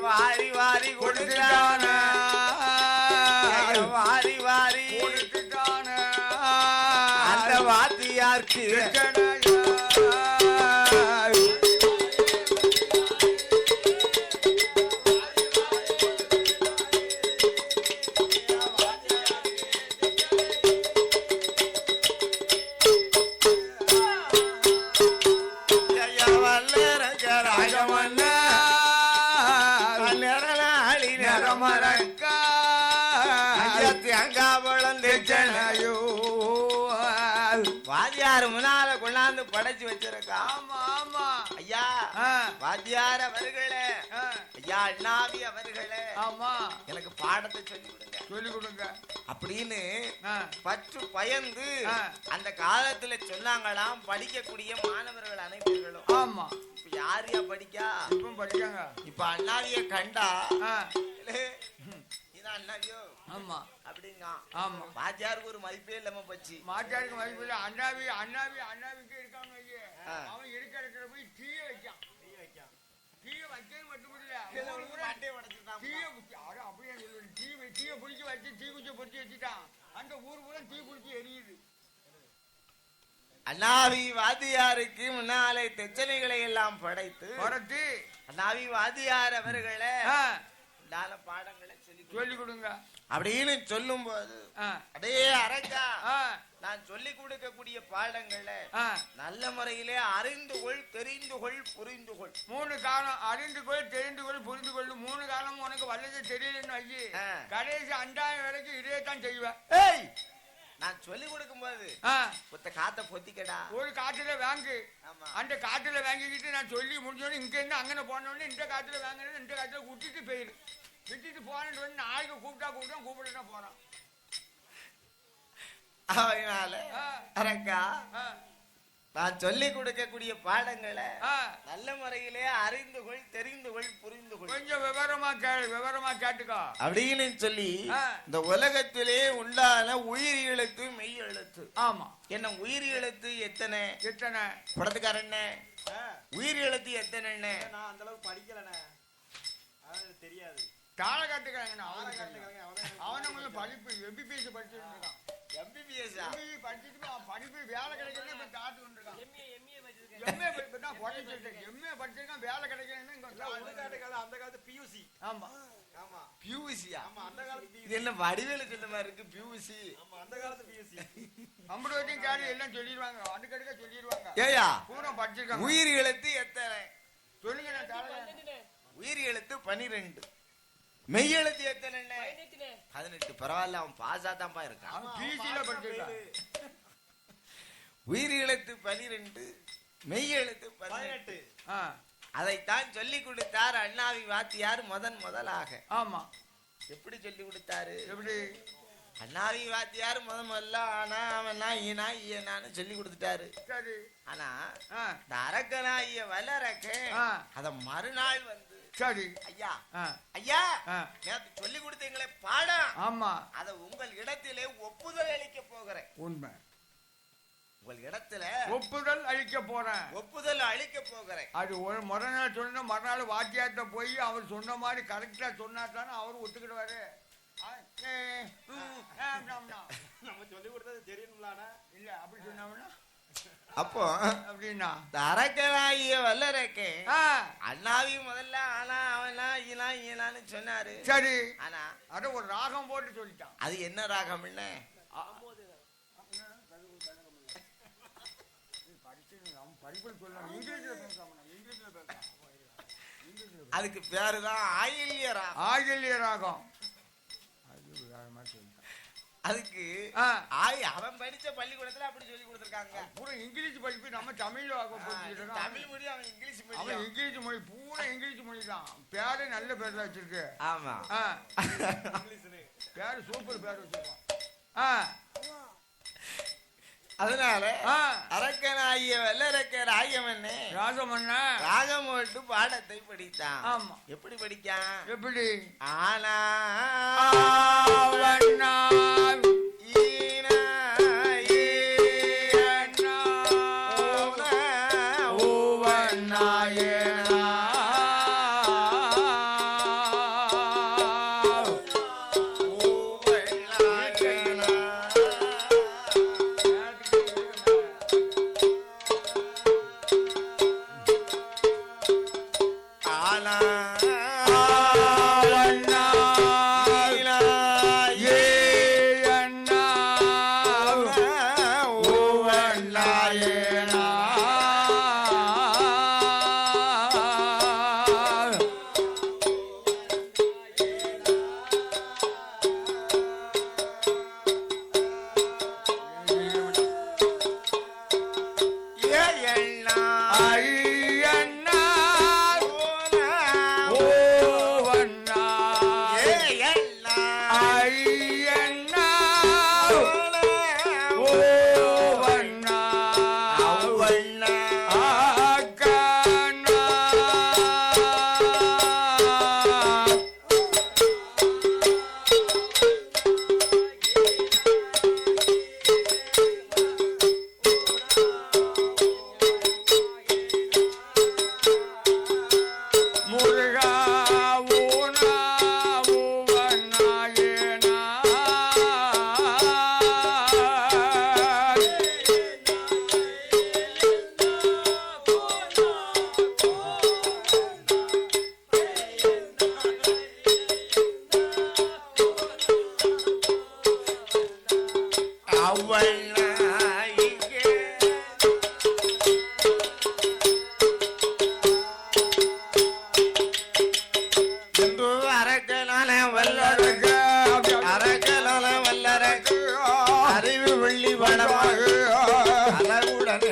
வாரி வாரி கொடுத்தான, வாரி வாரி அந்த வாத்தியாருக்கு வாத்தியார் முன்னால கொண்டாந்து படைச்சு வச்சிருக்கா. ஆமா ஆமா ஐயா வாத்தியார் அவர்களே, ஐயா அண்ணாவி அவர்களே, ஆமா எனக்கு பாடத்தை சொல்லி கொடுங்க அப்படின்னு பற்று பயந்து அந்த காலத்துல சொன்னாங்களாம். படிக்கக்கூடிய மாணவர்கள் அனைவர்களும். ஆமா இப்ப யாரையா படிக்கா? இப்ப படிக்காங்க. இப்ப அண்ணாவிய கண்டா இதான் அண்ணாவியோ ஆமா அப்படிங்க. ஆமா வாத்தியாருக்கு ஒரு மதிப்பே இல்லாம போச்சு. வாத்தியாருக்கு மதிப்பு இல்ல. அண்ணாவிக்கு இருக்காங்க. அவன் இருக்கிற போய் தீய வைக்கான். தீய வைக்க மட்டும் தீய பிடிச்சி வச்சு தீ குச்சி பிடிச்சி வச்சுட்டான். அந்த ஊர் பூரா தீ பிடிச்சி எரியுது. அண்ணாவி வாத்தியாருக்கு முன்னாலே தெச்சனைகளை எல்லாம் படைத்து அண்ணாவி வாத்தியார் அவர்களை பாடங்களை சொல்லி கொடுங்க அப்படின்னு சொல்லும் போது, அடே அரக்கா, நான் சொல்லி கொடுக்கக்கூடிய பாடங்களை நல்ல முறையிலே அறிந்து கொள், தெரிந்து கொள், புரிந்து கொள். 3 காலம் அறிந்து கொள், தெரிந்து கொள், புரிந்து கொள். 3 காலம் உனக்கு வல்லது தெரியலன்னு ஐயே, கடைசி 5ஆம் வரைக்கும் இதே தான் செய்வேன். நான் சொல்லி கொடுக்கும் போது காத்த பொத்திக்கடா, ஒரு காட்டுல வாங்கு. அந்த காட்டுல வாங்கிக்கிட்டு நான் சொல்லி முடிஞ்சோன்னு இங்க இருந்து அங்கே போனோடனே இந்த காட்டுல வாங்கினது இந்த காட்டுல விட்டுட்டு போயிரு. விட்டுட்டு போனது நாளைக்கு கூப்பிட்டா போறான். அதனால அரக்கா, நான் சொல்லி கொடுக்கக்கூடிய பாடங்களை நல்ல முறையிலே அறிந்து கொள், தெரிந்து கொள், புரிந்து கொள். கொஞ்சம் விவரமா கேட்டுக்கோ அப்படின்னு சொல்லி இந்த உலகத்திலே உண்டான உயிர் எழுத்து மெய் எழுத்து. ஆமா என்ன உயிர் எழுத்து எத்தனை படத்துக்காரன் உயிர் எழுத்து எத்தனை? நான் அந்த அளவுக்கு படிக்கலண்ணே, தெரியாது. தாள காட்டுக்காங்க அவனும் படிப்பு எம்பிபிஎஸ் படிச்சுட்டு இருக்கான். எம்பிபிஎஸ் படிச்சுட்டு படிப்பு வேலை கிடைக்கிறது காத்து கொண்டிருக்கான். எம்ஏ படிச்சிருக்கான், வேலை கிடைக்கிறது. அந்த காலத்து பியூசி. ஆமா ஆமா பியூசியா? ஆமா அந்த காலத்து இது என்ன வடிவேலு சொன்ன மாதிரி இருக்கு பியூசி. ஆமா அந்த காலத்து பியூசி. கம்ப்யூட்டர் காடி எல்லாம் சொல்லிடுவாங்க, அடுக்கடுக்க சொல்லிடுவாங்க. ஏயா பூரா படிச்சிருக்காங்க. உயிர் எழுத்து எத்தனை சொல்லுங்க. உயிர் எழுத்து 12. மெய் எழுத்து எத்தனை? 18. பரவாயில்ல, அவன் பாஸா தான்ப்பா இருக்கான். உயிர் எழுத்து 12, மெய் எழுத்து 18. அதைத்தான் சொல்லி கொடுத்தார் அண்ணாவி வாத்தியார் முதலாக. ஆமா எப்படி சொல்லி கொடுத்தாரு? எப்படி? அண்ணாவி வாத்தியார் முதல்ல ஆனா அவனா ஈனா ஈனான்னு சொல்லி கொடுத்துட்டாரு. ஆனா இந்த அரக்கனாகிய வல்லரக்க அத மறுநாள் வந்து, சரி ஐயா ஐயா நேற்று சொல்லி கொடுத்தீங்களே பாடம், ஆமா அத உங்கள் இடத்திலே ஒப்புதல் அளிக்க போகிறேன். உண்மை. உங்கள் இடத்துல ஒப்புதல் அளிக்க போறேன். ஒப்புதல் அளிக்க போகிறேன். அது ஒரு மறுநாள் சொன்ன மறுநாள் வாத்தியார்ட்ட போய் அவர் சொன்ன மாதிரி கரெக்டா சொன்னாட்டானே அவரும் ஒத்துக்கிடுவாரு. நம்ம சொல்லி கொடுத்தது தெரியும்லானா இல்ல அப்படி சொன்னோம்னா அப்போ அப்படின்னா அரக்கனாகிய வல்லரக்கே அண்ணாவி முதல்ல ஆனா அவனா ஈலான்னு சொன்னாரு. சரி, ஆனா அத ஒரு ராகம் போட்டு சொல்லிட்டான். அது என்ன ராகம்? என்ன அதுக்கு பேருதான் ஆயில்ய ராகம். ஆயில்ய ராகம். அதுக்கு அவன் படிச்ச பள்ளிக்கூடத்துல அப்படி சொல்லி கொடுத்திருக்காங்க. பூரா இங்கிலீஷ் படிப்பு, நம்ம தமிழ் தமிழ் மொழி, அவன் இங்கிலீஷ் மொழி. அவன் இங்கிலீஷ் மொழி, பூரா இங்கிலீஷ் மொழி தான். பேரு நல்ல பேர் தான் வச்சிருக்கு. ஆமா, பேரு சூப்பர் பேர் வச்சிருக்கான். அதனால அரக்கனாகிய வல்லரக்க ராயமன்னே ராகம் போட்டு பாடத்தை படித்தான். ஆமா, எப்படி படிக்கான்? எப்படி? ஆனா அறிவு வெள்ளி வளமாக அளவுடனே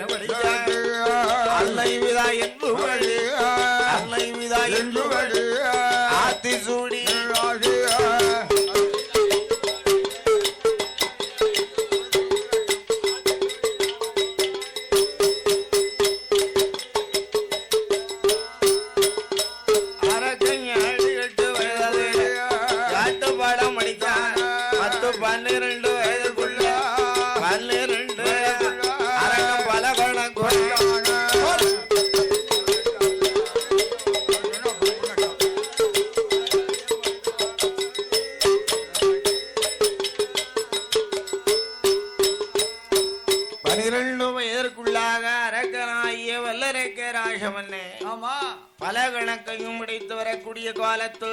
அல்லைவிதா என்புவழி அல்லைவிதா என்புவழி ஆத்தி சூடி பல கணக்கையும் முடித்து வரக்கூடிய காலத்து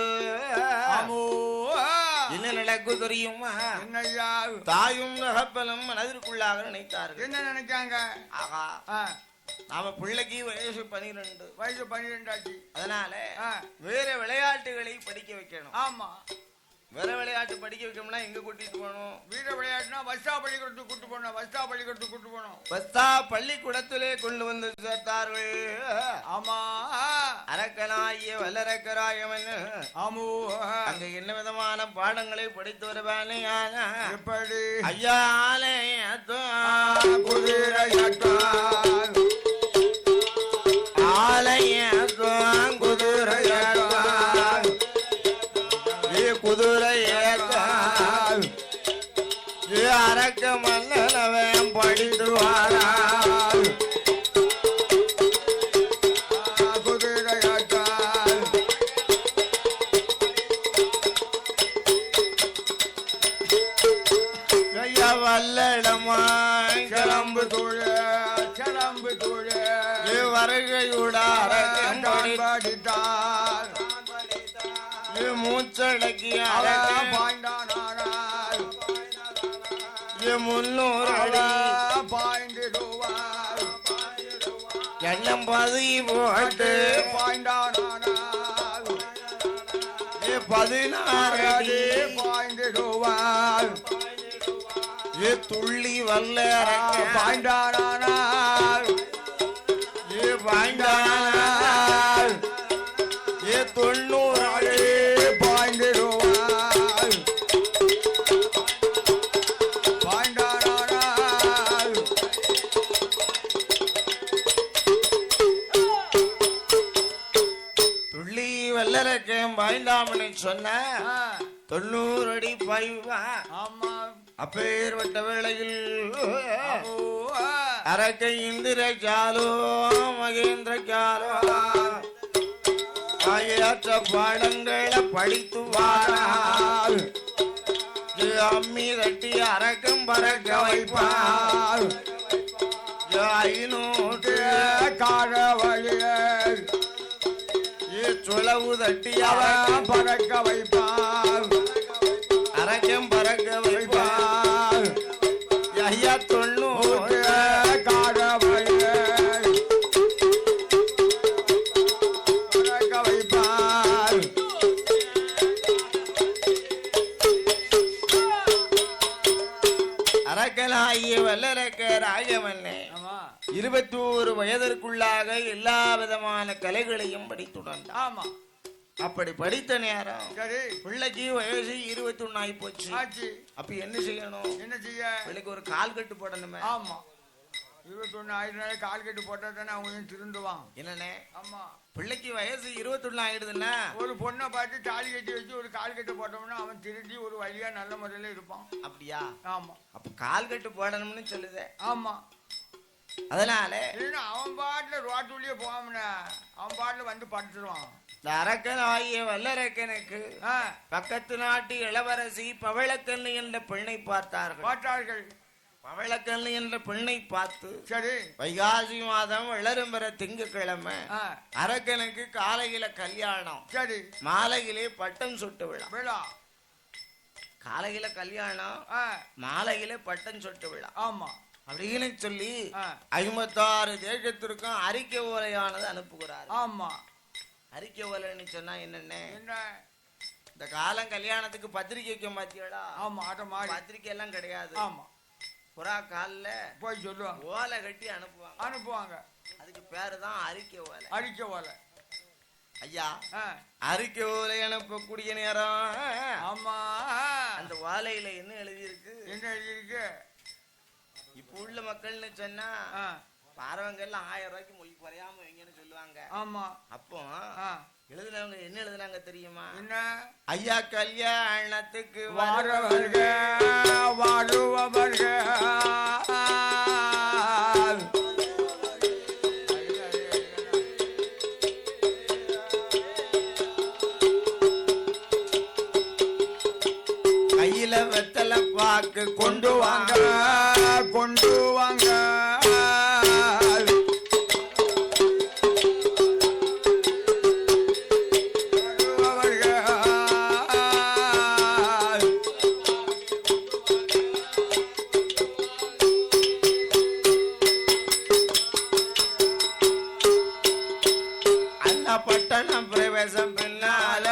என்ன நடக்கு தெரியுமா? தாயும் தகப்பனும் மனதிற்குள்ளாக நினைத்தார்கள். என்ன நினைக்காங்க? ஆகா, நாம பிள்ளைக்கு வயசு 12 ஆச்சு. அதனால வேற விளையாட்டுகளை படிக்க வைக்கணும். ஆமா, வேற விளையாட்டு படிக்க வைக்கணும்னா எங்க கூட்டிட்டு போகணும்? வீர விளையாட்டுனா வஸ்தா பள்ளிக்கூடத்துக்கு கூட்டு போகணும். வஸ்தா பள்ளிக்கூடத்திலே கொண்டு வந்து சேர்த்தார்கள். ஆமா, அரக்கனாகிய வல்லரக்கராயவன் ஆமோ அங்க என்ன விதமான பாடங்களை படித்து வருவானே? எப்படி? ஐயா குதிரை அரக்க மன்னவன் படித்து வாரா வருகையுடார் மூச்சடக்கி முன்னூறு எண்ணம் பதி போட்டு 16 துள்ளி வல்ல பாய்ந்தானால் 90 பாய்ந்திடுவார் துள்ளி வல்லரக்கே பாய்ந்தாமனை சொன்ன 90 அடி பாய்வா. ஆமா, அப்பேற்பட்ட வேளையில் அரக்கை இந்திர சாலோ மகேந்திர சாலோ ஆயற்ற பாடங்களை படித்து வாரால் அம்மி தட்டி அரக்கம் பறக்க வைப்பார் 500 காரவழிய சுளவு தட்டி பறக்க வைப்பார் அரக்கம் பறக்க வைப்பார் ஐயா 90 காரவழிய பறக்க வைப்பார். அரக்கனாகிய வல்லரக்க ராஜமன்னே 21 வயதிற்குள்ளாக எல்லா விதமான கலைகளையும் படித்துடன். ஆமா, அப்படி படித்த நேரம் பிள்ளைக்கு வயசு 21 ஆகி போச்சு. அப்ப என்ன செய்யணும்? என்ன செய்ய? பிள்ளைக்கு ஒரு கால் கட்டு போடணுமே. ஆமா, 21 ஆயிரம் கால் கட்டு போட்டா தானே அவங்க திருந்துவான். என்னன்னே? ஆமா, பிள்ளைக்கு வயசு 21 ஆயிடுதுன்னா ஒரு பொண்ணை பார்த்து தாலி கட்டி வச்சு ஒரு கால் கட்டு போட்டோம்னா அவன் திருந்தி ஒரு வழியா நல்ல முறையில இருப்பான். அப்படியா? ஆமா, அப்ப கால் கட்டு போடணும்னு சொல்லுதே. ஆமா, அதனால அவன் பாட்டுல ரோட்டுலயே போவாமனா அவன் பாட்டுல வந்து படுத்துருவான். அரக்கன் ஆகிய வல்லரக்கனுக்கு பக்கத்து நாட்டு இளவரசி பவளக்கண்ணு என்ற பெண்ணை பார்த்தார்கள். பவளக்கண்ணு என்ற பெண்ணை பார்த்து சரி வைகாசி மாதம் இளரும்பர திங்கட்கிழமை அரக்கனுக்கு காலையில கல்யாணம். சரி, மாலையிலே பட்டம் சுட்டு விழா. காலையில கல்யாணம், மாலையில பட்டம் சுட்டு விழா. ஆமா, அப்படின்னு சொல்லி 56 தேசத்திற்கும் அறிக்கை ஓலையானது அனுப்புகிறார். ஆமா, அறிக்கை ஓலைன்னு சொன்னா என்னன்னு? இந்த காலம் கல்யாணத்துக்கு பத்திரிக்கை வைக்க மாத்தியடா. ஆமா, பத்திரிக்கை எல்லாம் கிடையாது. ஆமா, புறா காலில் போய் சொல்லுவாங்க, ஓலை கட்டி அனுப்புவாங்க. அதுக்கு பேருதான் அறிக்கை ஓலை. அறிக்கை ஓலை ஐயா, அறிக்கை ஓலை அனுப்பக்கூடிய நேரம். ஆமா, அந்த ஓலையில என்ன எழுதியிருக்கு? என்ன எழுதியிருக்கு? இப்ப உள்ள மக்கள்னு சொன்னா பாரவங்க எல்லாம் 1000 ரூபாய்க்கு மொழி குறையாம வைங்கன்னு சொல்லுவாங்க. ஆமா, அப்போ எழுதுனவங்க என்ன எழுதுனாங்க தெரியுமா? என்ன? ஐயா கல்யாணத்துக்கு வாழுவவர்கள் கையில வெத்தலை பாக்கு கொண்டு வாங்க. அண்ணா பட்டணம் பிரவேசம் பின்னால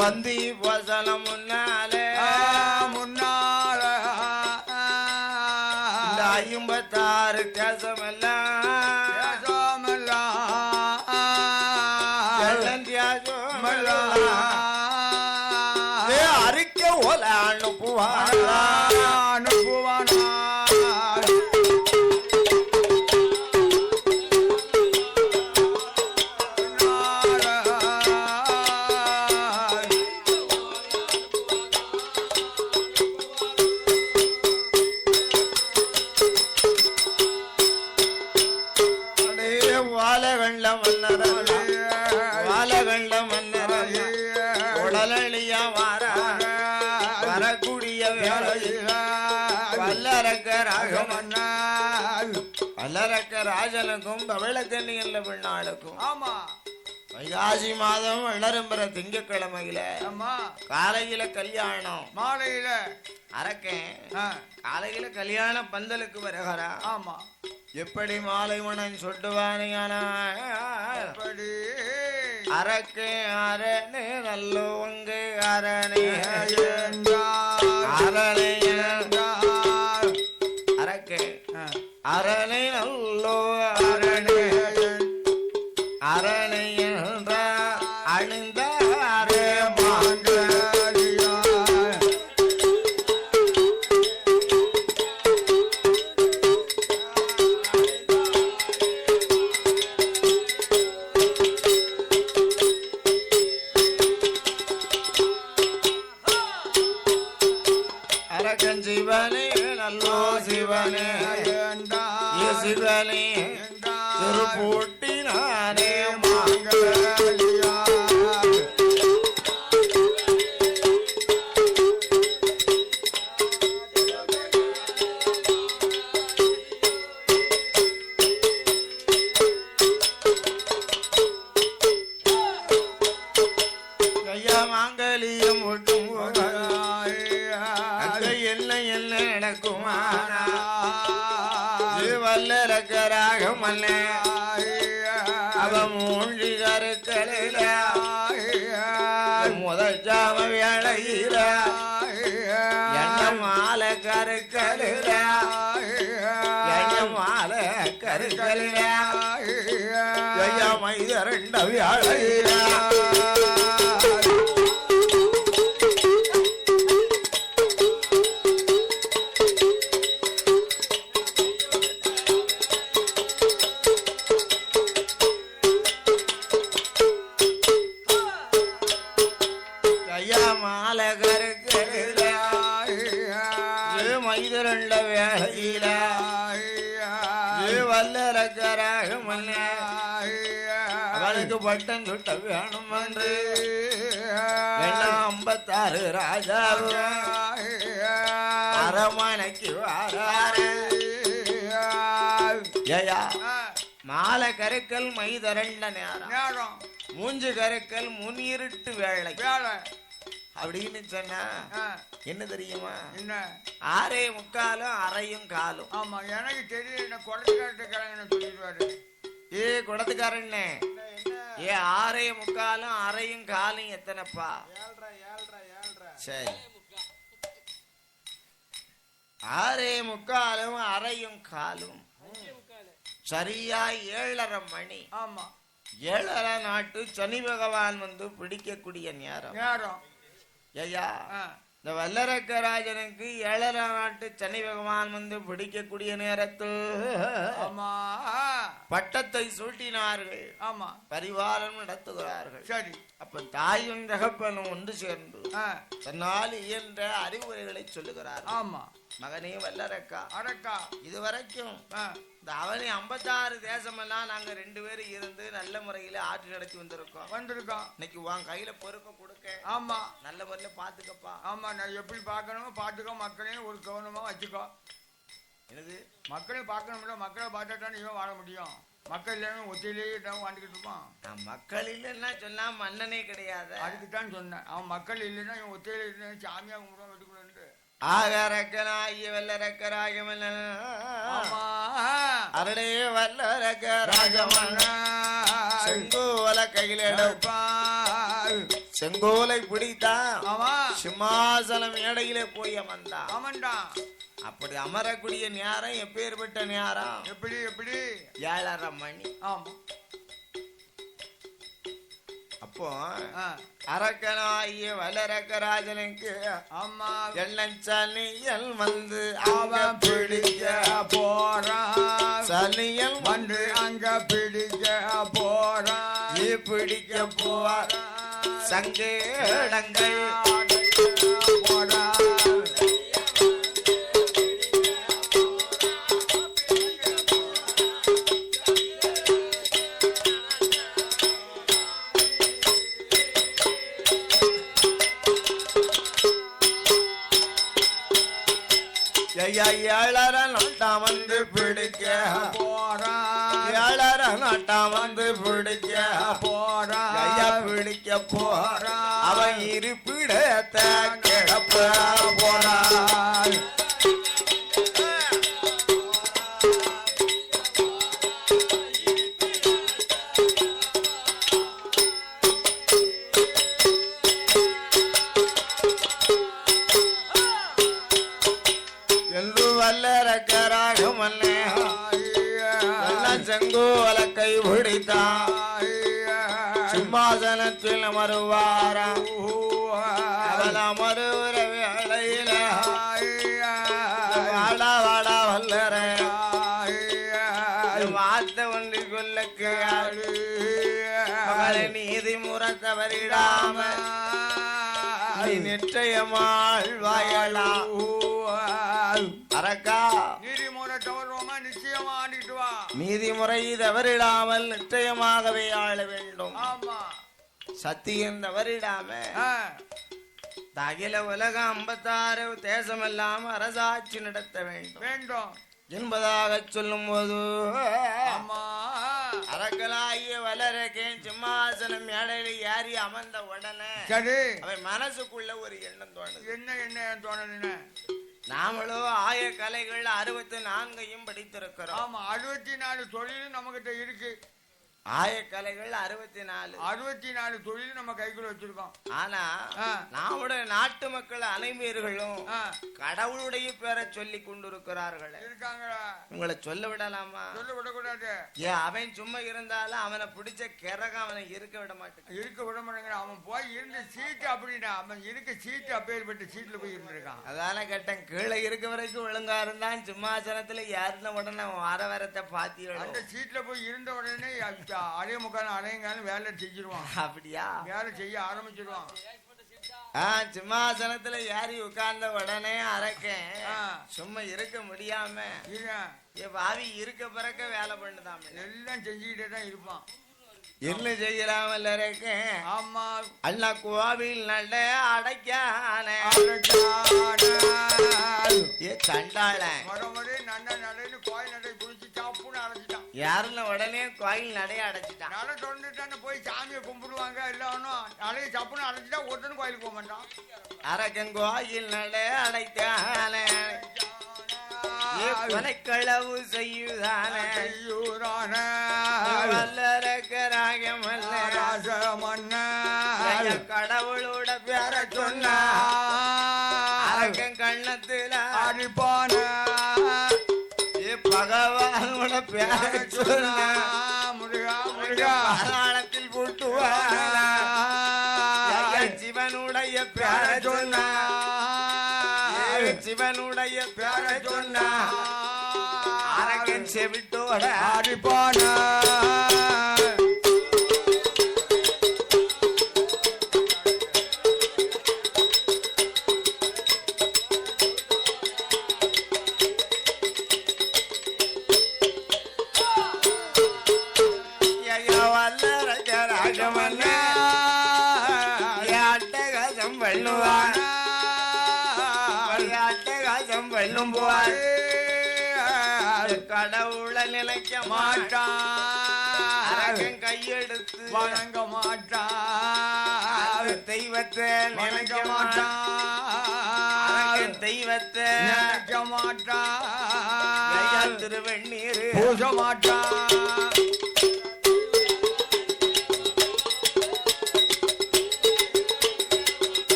பந்தி பசலம் முன்னாலே 56 தேசமெல்லாம் அறிக்கை ஓல அனுப்புவானா. வாழகண்ட மன்னர் உடலியா வரக்கூடிய வேலையில் வல்லரக்க ராகமன்னா வல்லரக்க ராஜனுக்கும் பவளக்கண்ணி என்ற பெண்ணாளுக்கும் ஆமா வைகாசி மாதம் வளரும்புற திங்கக்கிழமையில காலையில கல்யாணம், மாலையில அரக்கேன் காலையில கல்யாண பந்தலுக்கு வருகிறா. ஆமா எப்படி மாலை மணன் சொட்டுவானையான அரக்கே அரணே நல்லவங்க அரணே அரணே அரக்கே அரணை நல்லோ அரணே அரணை என்ற அணிந்த அரே மாங்கலியா அரக்கன் சிவனே நல்லோ சிவனே சிவனே திருப்பூட்டினானே மாங்கலியா கையா மாங்கலியம் ஒட்டும் என்ன என்ன நடக்குமானா வல்லரக்கராக மல்ல அவ மூழ்கி கருக்கலையில முதல் ஜாம வேளையில என்ன மாலை கருக்கலையில என்ன மாலை கருக்கலையில மைத ரெண்ட வேளையில அவளுக்கு பட்டம் சுட்ட வேணும் என்று 56 ராஜாவும் அரமனைக்கு வாராரு. மாலை கருக்கல் மைதரண்ட நேரம் மூஞ்சு கருக்கல் முன்னிருட்டு வேளை அப்படின்னு சொன்னா என்ன தெரியுமா? என்ன 6:45 அரையும் காலும். ஆமா எனக்கு தெரியல, குடத்துக்காரன்னு சொல்லிடுவாரு. ஏ குடத்துக்காரண்ணே, ஏ 6:45 அரையும் காலும் எத்தனைப்பா? சரி, 6:45 அரையும் காலும் சரியா 7:30 மணி. ஆமா 7:30 நாட்டு சனி பகவான் வந்து பிடிக்கக்கூடிய நேரம். ஐயா, இந்த வல்லரக்கராஜனுக்கு 7:30 நாட்டு சனி பகவான் வந்து பிடிக்கக்கூடிய நேரத்தில் பட்டத்தை சூட்டினார்கள். ஆமா பரிவாரம் நடத்துகிறார்கள். சரி, அப்ப தாயும் தகப்பனும் ஒன்று சேர்ந்து தன்னால் இயன்ற அறிவுரைகளை சொல்லுகிறார். ஆமா, மகனே வல்லரக்கா, அரக்கா, இதுவரைக்கும் இந்த அவனி 56 தேசமெல்லாம் நாங்க 2 பேரும் இருந்து நல்ல முறையில ஆட்சி நடத்தி வந்திருக்கோம். இன்னைக்கு உன் கையில பொறுப்பை கொடுக்க. ஆமா, நல்ல முறையில பாத்துக்கப்பா. ஆமா, நான் எப்படி பாக்கணுமோ பாத்துக்கோ, மக்களையும் ஒரு கவனமா வச்சுக்கோ. என்னது மக்களையும் பார்க்கணும்ல, மக்களை பார்த்தாதான் இவன் வாழ முடியும். மக்கள் இல்லைன்னு ஒத்திலேயே வாழ்ந்துக்கிட்டு இருப்பான். மக்கள் இல்லைன்னா சொன்னா மன்னனே கிடையாது. அதுக்குத்தான் சொன்னேன், அவன் மக்கள் இல்லைன்னா இவன் ஒத்தியில இல்லை சாமியா கும்பிடுவான் வெட்டுக்குள்ளு. ஆகரக்கனாகிய வல்லரக்கராகமல்ல அரடே வல்லரக்கராகமல்ல செங்கோல கையில் எடுப்பார். செங்கோலை பிடித்தான், சிம்மாசனம் மேடையிலே போய் அமர்ந்தான். அப்படி அமரக்கூடிய நேரம் எப்பேற்பட்ட நேரம்? எப்படி 7:30 மணி. ஆமா, அப்போ அரக்கனாகிய வல்லரக்கராஜனுக்கு அம்மா எண்ணம் சனியல் வந்து அவன் பிடிக்க போறான். சனியல் வந்து அங்க பிடிக்க போறான். பிடிக்க போவார் சங்கேடங்கள் போறான். ஏழரை நோட்டா வந்து பிடி பிடிக்க போறான் ஏழர நாட்டம் வந்து பிடிக்க போறான் கையா பிடிக்க போறான் அவன் இருப்பிடத்தை கிளப்ப போறான் செங்கோல கை பிடித்தான் சிம்மாசனத்தில் அமருவாராம் அமருகிற வேளையில வாடா வாடா வல்லற வார்த்தை ஒன்று கொல்லக்கு நீதி முறை தவறிடாம நிச்சயமாள் வாயலாம் அரக்கா நீதிமுறை தவறுமா நிச்சயமா ஆடிட்டு வா நீதிமுறை தவறிடாமல் நிச்சயமாகவே ஆள வேண்டும் ஆமா சத்தியம் தவறிடாம அகில உலகம் 56 தேசமெல்லாம் அரசாட்சி நடத்த வேண்டும் என்பதாக சொல்லும் போது அரக்கலாகிய வளரக்கே சிம்மாசனம் மேடையில ஏறி அமர்ந்த உடனே அவன் மனசுக்குள்ள ஒரு எண்ணம் தோணுது என்ன தோணுதுன்னு நாமளோ ஆய கலைகள் 64 படித்திருக்கிறோம் ஆமா 64 தொழில் நம்மகிட்ட இருக்கு ஆயக்கலைகள் 64 தொழில் நம்ம கைக்குள்ள வச்சிருக்கோம் ஆனா நம்முடைய நாட்டு மக்கள் அனைவர்களும் கடவுளுடைய பேரை சொல்லி கொண்டிருக்கிறார்கள் இருக்காங்களா உங்களை சொல்ல விடலாமா சொல்ல விடக்கூடாது ஏன் அவன் சும்மா இருந்தாலும் அவனை பிடிச்ச கிறகம் அவனை இருக்க விட மாட்டேங்க அவன் போய் இருந்த சீட்டு அப்படின்னா அவன் இருக்க சீட்டு அப்பேற்பட்ட சீட்ல போய் இருந்திருக்கான் அதான கேட்டேன் கீழே இருக்க வரைக்கும் ஒழுங்கா இருந்தான் சிம்மாசனத்துல ஏறின உடனே அவன் வரத்தை பாத்தியோட அந்த சீட்ல போய் இருந்த உடனே அடைய முக்கான அடையங்காலும் வேலை செஞ்சிருவான் அப்படியா வேலை செய்ய ஆரம்பிச்சிருவான் சிம்மாசனத்துல ஏறி உட்கார்ந்த உடனே அரக்கேன் சும்மா இருக்க முடியாம பாவி இருக்க பிறக்க வேலை பண்ணுதான் எல்லாம் செஞ்சுக்கிட்டே தான் இருப்பான் என்ன செய்யலாமல் இருக்கேன் ஆமா அல்ல கோவில் நல்ல அடைக்கான சண்டாள கோயில் நடை குடிச்சு சாப்புன்னு அடைச்சிட்டான் யாருல உடனே கோயில் நடைய அடைச்சிட்டான் நட தொண்டுட்டான்னு போய் சாமியை கும்பிடுவாங்க இல்லவனும் நடைய சாப்புன்னு அடைச்சிட்டா ஒருத்தனும் கோயிலுக்கு போக மாட்டான் அரக்கன் கோயில் நட அடைத்தான கொலைக்களவு செய்யுதான கடவுளோட பேர சொன்ன கண்ணத்துல அடிப்பான பகவானோட பேர சொன்ன முருகா முருகா பாதாளத்தில் போட்டுவான சிவனுடைய பேர சொன்ன சிவனுடைய பேர சொன்ன அரக்கன் செவிட்டோட அடிப்பான அட்டகாசம் பண்ணுவான் அட்டகாசம் பண்ணும் போவார் கடவுளை நினைக்க மாட்டான் கையெடுத்து வணங்க மாட்டான் தெய்வத்தை நினைக்க மாட்டான் தெய்வத்தை நினைக்க மாட்டான் திருவெண்ணீர் பூச மாட்டான்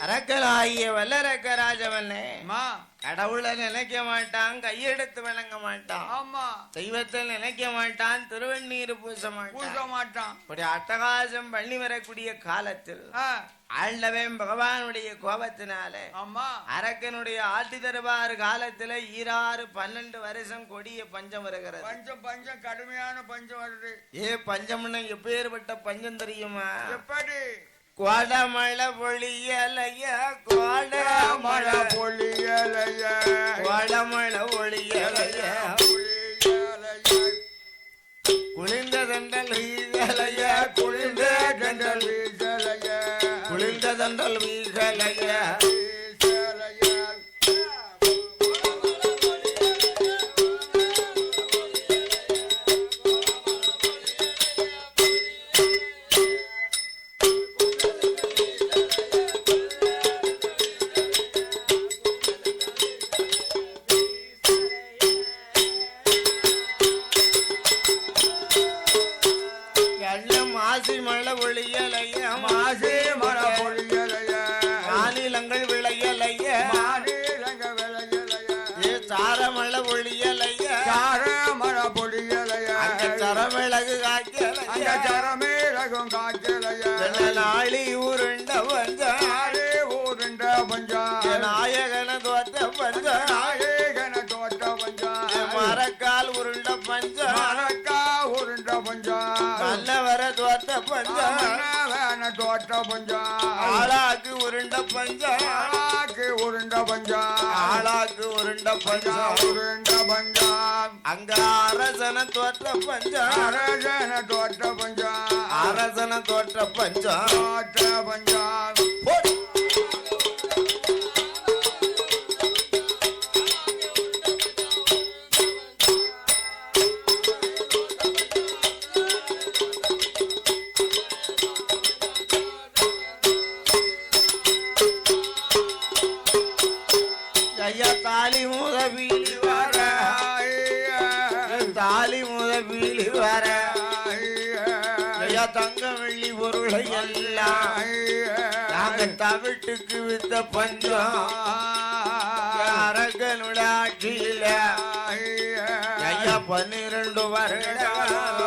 அரக்கலாகிய வல்லரக்க ராஜவன்னே கடவுளை நினைக்க மாட்டான் கையெடுத்து வணங்க மாட்டான் ஆமா தெய்வத்தை நினைக்க மாட்டான் திருவண்ணீர் பூச மாட்டான் இப்படி அட்டகாசம் பண்ணி வரக்கூடிய காலத்தில் ஆண்டவன் பகவானுடைய கோபத்தினாலே அரக்கனுடைய ஆட்சி தருவார் காலத்துல 12 வருஷம் கொடிய பஞ்சம் வருகிறது பஞ்சம் கடுமையான பஞ்சம் வருது பஞ்சம்னா எப்பேற்பட்ட பஞ்சம் தெரியுமா எப்படி கோடமழை பொழியலைய கோடமழை பொழியலைய கோடமழை ஒளியலைய குளிர்ந்த தண்டல் வீசலைய குளிர்ந்த தண்டல் வீசலைய தண்டல் வீசலைய மாசி மழை ஒளியலைய மாசி மழை பொழியலைய மாநிலங்கள் விளையலைய மாநிலங்கள் விளையலைய சாரமழை ஒளியலைய சார மழை பொழியலைய அங்க சரமிளகு காய்ச்சலைய அங்க சரமேலகும் காய்ச்சலைய நாளி உருண்ட பஞ்சம் நாளே ஊருண்ட பஞ்சம் நாயகன தோற்ற பஞ்சம் நாயகன தோட்ட பஞ்சம் மரக்கால் உருண்ட பஞ்சம் மரக்கா உருண்ட பஞ்சம் நல்லவர தோற்ற பஞ்சம் வேண தோட்ட பஞ்சம் ஆளாக்கு உருண்ட பஞ்சம் ஆளாக்கு உருண்ட பஞ்சம் ஆளாக்கு உருண்ட பஞ்சம் உருண்ட பஞ்சம் அங்க அரசன தோற்ற பஞ்சம் அரசன தோட்ட பஞ்சம் அரசன தோற்ற பஞ்சம் தோட்ட பஞ்சம் ஐயா தாலி முத பீலி வர தாலி முத பீலி வர ஐயா தங்க வெள்ளி பொருளை எல்லாம் நாங்க தவிட்டுக்கு வித்த பஞ்சம் அரகனுட ஆட்சியில ஐயா 12 வருடம்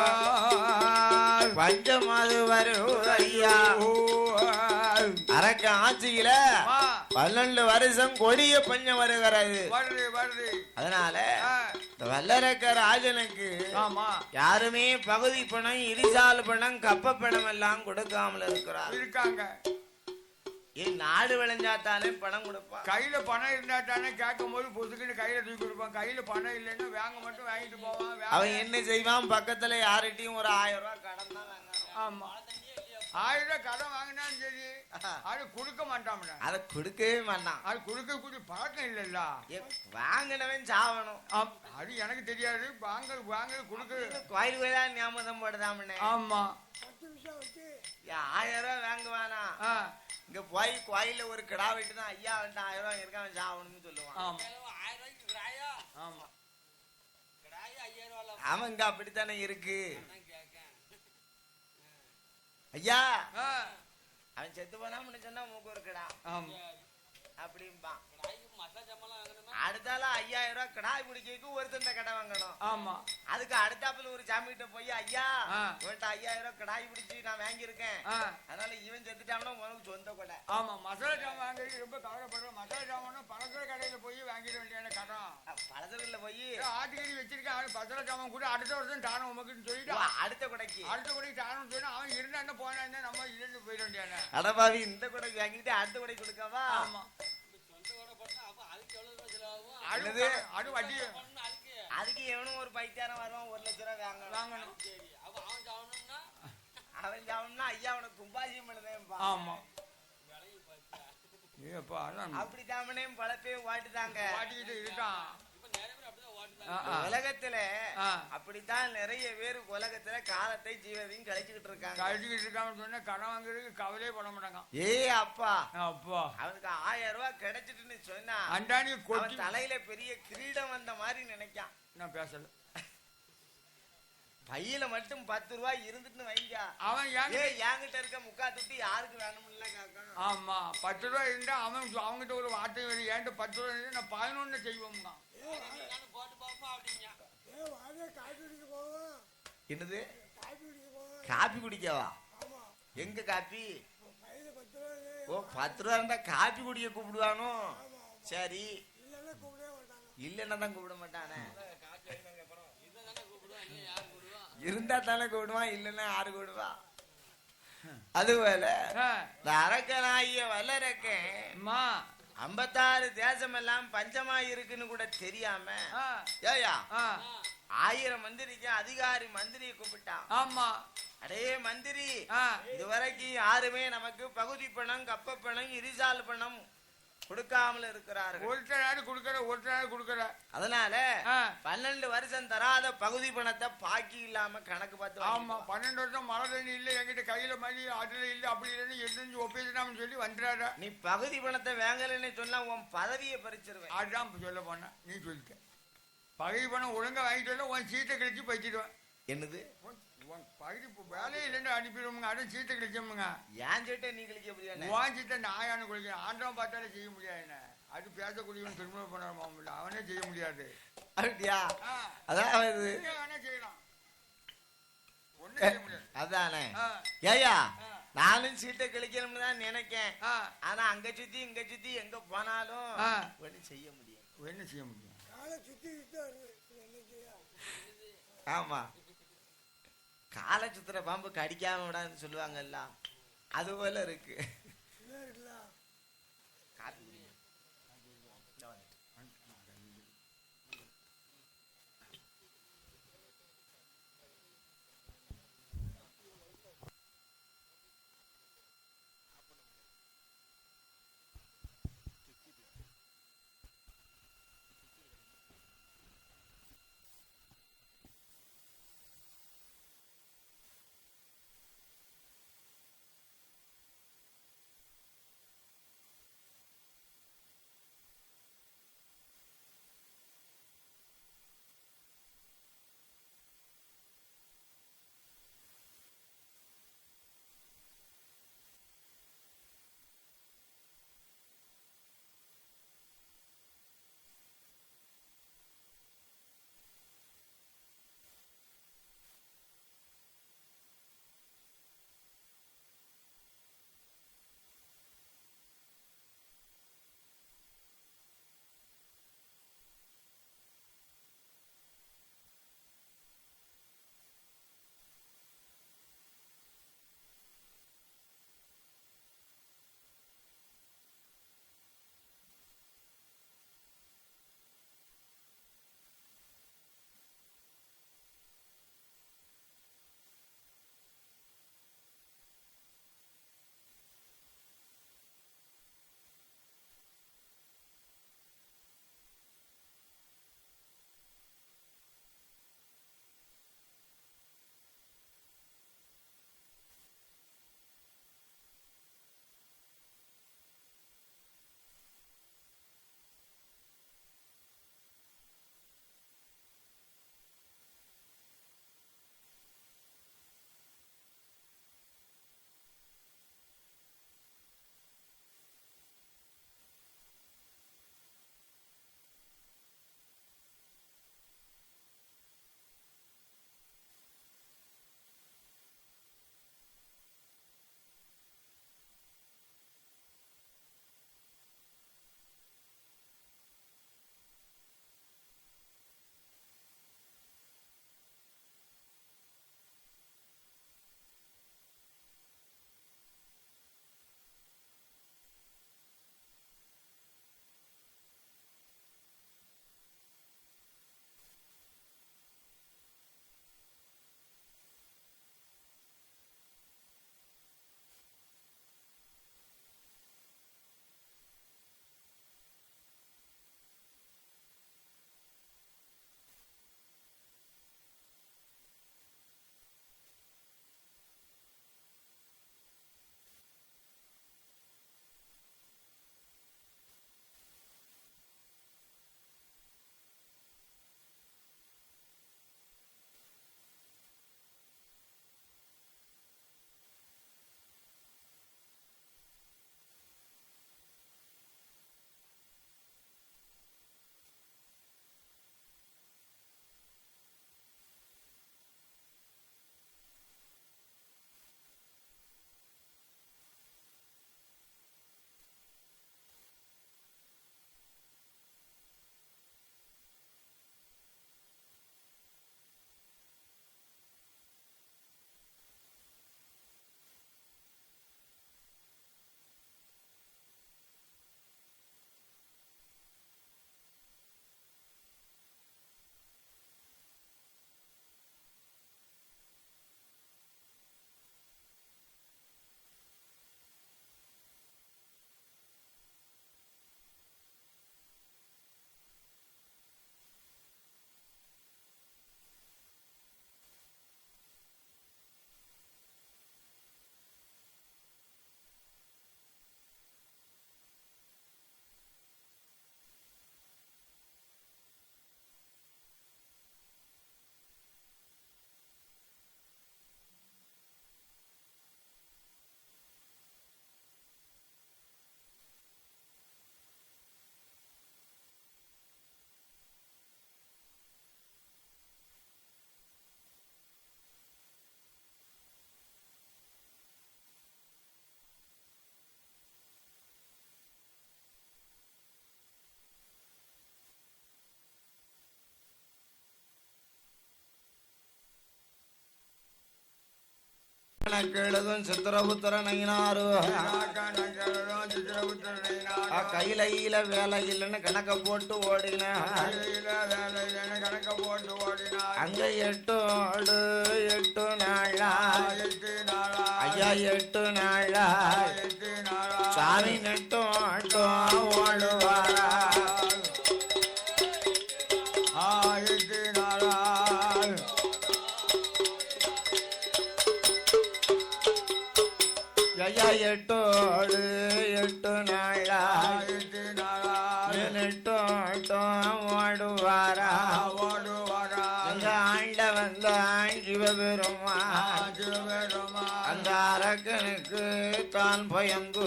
பஞ்சம் அது வரும் ஐயா அரக்க ஆட்சியில 12 வருஷம் கொடிய பஞ்சம் வருகிறது. அதனால வல்லரக்க ராஜனுக்கு யாருமே பகுதி பணம் இரிசால் பணம் கப்ப பணம் எல்லாம் கொடுக்காமல் இருக்காங்க. ஏன் நாடு விளைஞ்சாத்தானே பணம் கொடுப்பான். கையில பணம் இருந்தா தானே கேட்கும் போது பொதுக்குன்னு கையில தூக்கி கொடுப்பான். கையில பணம் இல்லைன்னா வாங்க மட்டும் வாங்கிட்டு போவான். அவன் என்ன செய்வான், பக்கத்துல யார்கிட்டயும் ஒரு 1000 ரூபாய் கடன் தான் வாங்க. ஆமா, 1000 ரூபாய் கடன் வாங்கினாலும் சரி அது கொடுக்க மாட்டான். அதை கொடுக்கவே மாட்டான். அது கொடுக்க கூடிய பழக்கம் இல்லைல்ல. வாங்கினவன் சாவணும். அது எனக்கு தெரியாது. வாங்க கொடுக்க கோயில் கோயிலா ஞாபகம் போடுதாமண்ணே. ஆமா, 1000 ரூபாய் வாங்குவானா. இங்க போய் கோயில ஒரு கிடா வெட்டு தான் ஐயா வந்து 1000 ரூபாய் இருக்கான் சாவணும்னு சொல்லுவான். அவன் இங்க அப்படித்தானே இருக்கு ஐயா. அவன் செத்து போனா சொன்னா மூக்கு ஒரு கிடா அப்படிம்பான். அடுத்தால 5000 ரூபாய் கடாய் பிடிக்க ஒருத்தந்த கடை வாங்கணும். ஆமா, அதுக்கு அடுத்தாப்புல ஒரு சாமிகிட்ட போய் ஐயா இவன்ட்ட 5000 ரூபாய் கடாய் பிடிச்சி நான் வாங்கியிருக்கேன், அதனால இவன் செத்துட்டாங்கன்னா உனக்கு சொந்த கடை. ஆமா, மசாலா ஜாமான் வாங்கி ரொம்ப கவலைப்படுறோம். மசாலா ஜாமான் பழசர கடையில போய் வாங்கிட வேண்டிய கடன். பழசரில் போய் ஆட்டுக்கறி வச்சிருக்கேன் மசாலா ஜாமான் கூட அடுத்த வருஷம் தானம் உமக்குன்னு சொல்லிட்டு அடுத்த கொடைக்கு தானம் சொன்னா அவன் இருந்தா போனா நம்ம இருந்து போயிட வேண்டியான. அடபாவி இந்த கொடைக்கு வாங்கிட்டு அடுத்த கொடை கொடுக்கவா. ஆமா, அதுக்கு எவனும் ஒரு பைத்தியாரம் வருவான், 1 லட்சம் ரூபாய் வாங்கணும். அவன் சாவணும்னா ஐயா அவனுக்கு கும்பாசியம் பண்ணுதேன்பா. ஆமா, அப்படித்தாமனே பல பேர் வாட்டுதாங்க. இருக்கான் உலகத்துல அப்படித்தான் நிறைய பேர் உலகத்துல காலத்தை ஜீவதையும் கழிச்சுக்கிட்டு இருக்காங்க. சொன்ன கடன் வாங்குறதுக்கு கவலையே பட மாட்டாங்க. அப்பா அவனுக்கு 1000 ரூபாய் கிடைச்சிட்டுன்னு சொன்னா அண்டானி தலையில பெரிய கிரீடம் வந்த மாதிரி நினைக்கான். நான் பேசல, பையில மட்டும் 10 ரூபாய் இருந்துட்டு வைங்க. அவன் என்கிட்ட இருக்க முக்கா துட்டி யாருக்கு வேணும்ல கேட்கணும். ஆமா, 10 ரூபாய் இருந்தா அவன் அவங்ககிட்ட ஒரு வார்த்தை வரும், ஏன்ட்டு 10 ரூபாய் இருந்தா நான் 11 செய்வோம். என்னது காபி குடிக்கவா? எங்க காபி? ஓ 10 ரூபா இருந்தா காபி குடிக்க கூப்பிடுவானோ? சரி, இல்லன்னா தான் கூப்பிட மாட்டானே. இருந்தா தானே கூடுவான், இல்லன்னா யாரு கூடுவா? அதுபோல அரக்கனாகிய வல்லரக்கன் 56 தேசம் எல்லாம் பஞ்சமா இருக்குன்னு கூட தெரியாம ஏயா 1000 மந்திரிக்கு அதிகாரி மந்திரியை கூப்பிட்டான். ஆமா, அடே மந்திரி, இதுவரைக்கும் யாருமே நமக்கு பகுதி பணம், கப்ப பணம், இரிசால் பணம் கொடுக்காமல் இருக்கிறார்கள். ஒருத்தர் கொடுக்கற. அதனால 12 வருஷம் தராத பகுதி பணத்தை பாக்கி இல்லாம கணக்கு பார்த்து. ஆமா, 12 வருஷம் மழை தண்ணி இல்ல, என்கிட்ட கையில மணி அதுல இல்ல, அப்படி இல்லைன்னு எண்ணு ஒப்பேசினாம சொல்லி வந்துடாத. நீ பகுதி பணத்தை வேங்கலன்னு சொன்னா உன் பதவியை பறிச்சிருவேன். அதுதான் சொல்ல போன. நீ சொல்லிட்ட பகுதி பணம் ஒழுங்கா வாங்கிட்டு வரல, உன் சீட்டை கழிச்சு பயிச்சிடுவேன். என்னது பகுதி வேலையே இல்லைன்னு அனுப்பிடுவோங்க. அதான் சீட்டை கழிச்சோமுங்க. ஏன் சீட்டை நீ கழிக்க முடியாது? உன் சீட்டை நாயானு குளிக்க ஆண்டவன் பார்த்தாலே செய்ய முடியாது. என்ன அது பேசக்கூடியவன் திருமணம் பண்ண அவனே செய்ய முடியாது. அப்படியா? அதாவது செய்யலாம், ஒண்ணு செய்ய முடியாது. அதானே ஏயா, நானும் சீட்டை கழிக்கணும்னு தான் நினைக்கேன். ஆனா அங்க சுத்தி இங்க சுத்தி எங்க போனாலும் ஒன்னும் செய்ய முடியும். என்ன செய்ய முடியும்? ஆமா, காலை சுத்துற பாம்பு கடிக்காம விடாதுன்னு சொல்லுவாங்கல்ல, அது போல இருக்கு. கணக்கெழுதும் சித்திரபுத்திரனைனாரு கையில வேலை இல்லைன்னு கணக்க போட்டு ஓடின அங்க 8 நாளா ஐயா 8 நாளா சாமி நெட்டும் ஓடுவாரா ஐயா 8 நாளா நெட்டும் ஓடுவாரா அங்க ஆண்ட வந்தான் சிவபெருமா அந்த அரக்கனுக்கு தான் பயந்து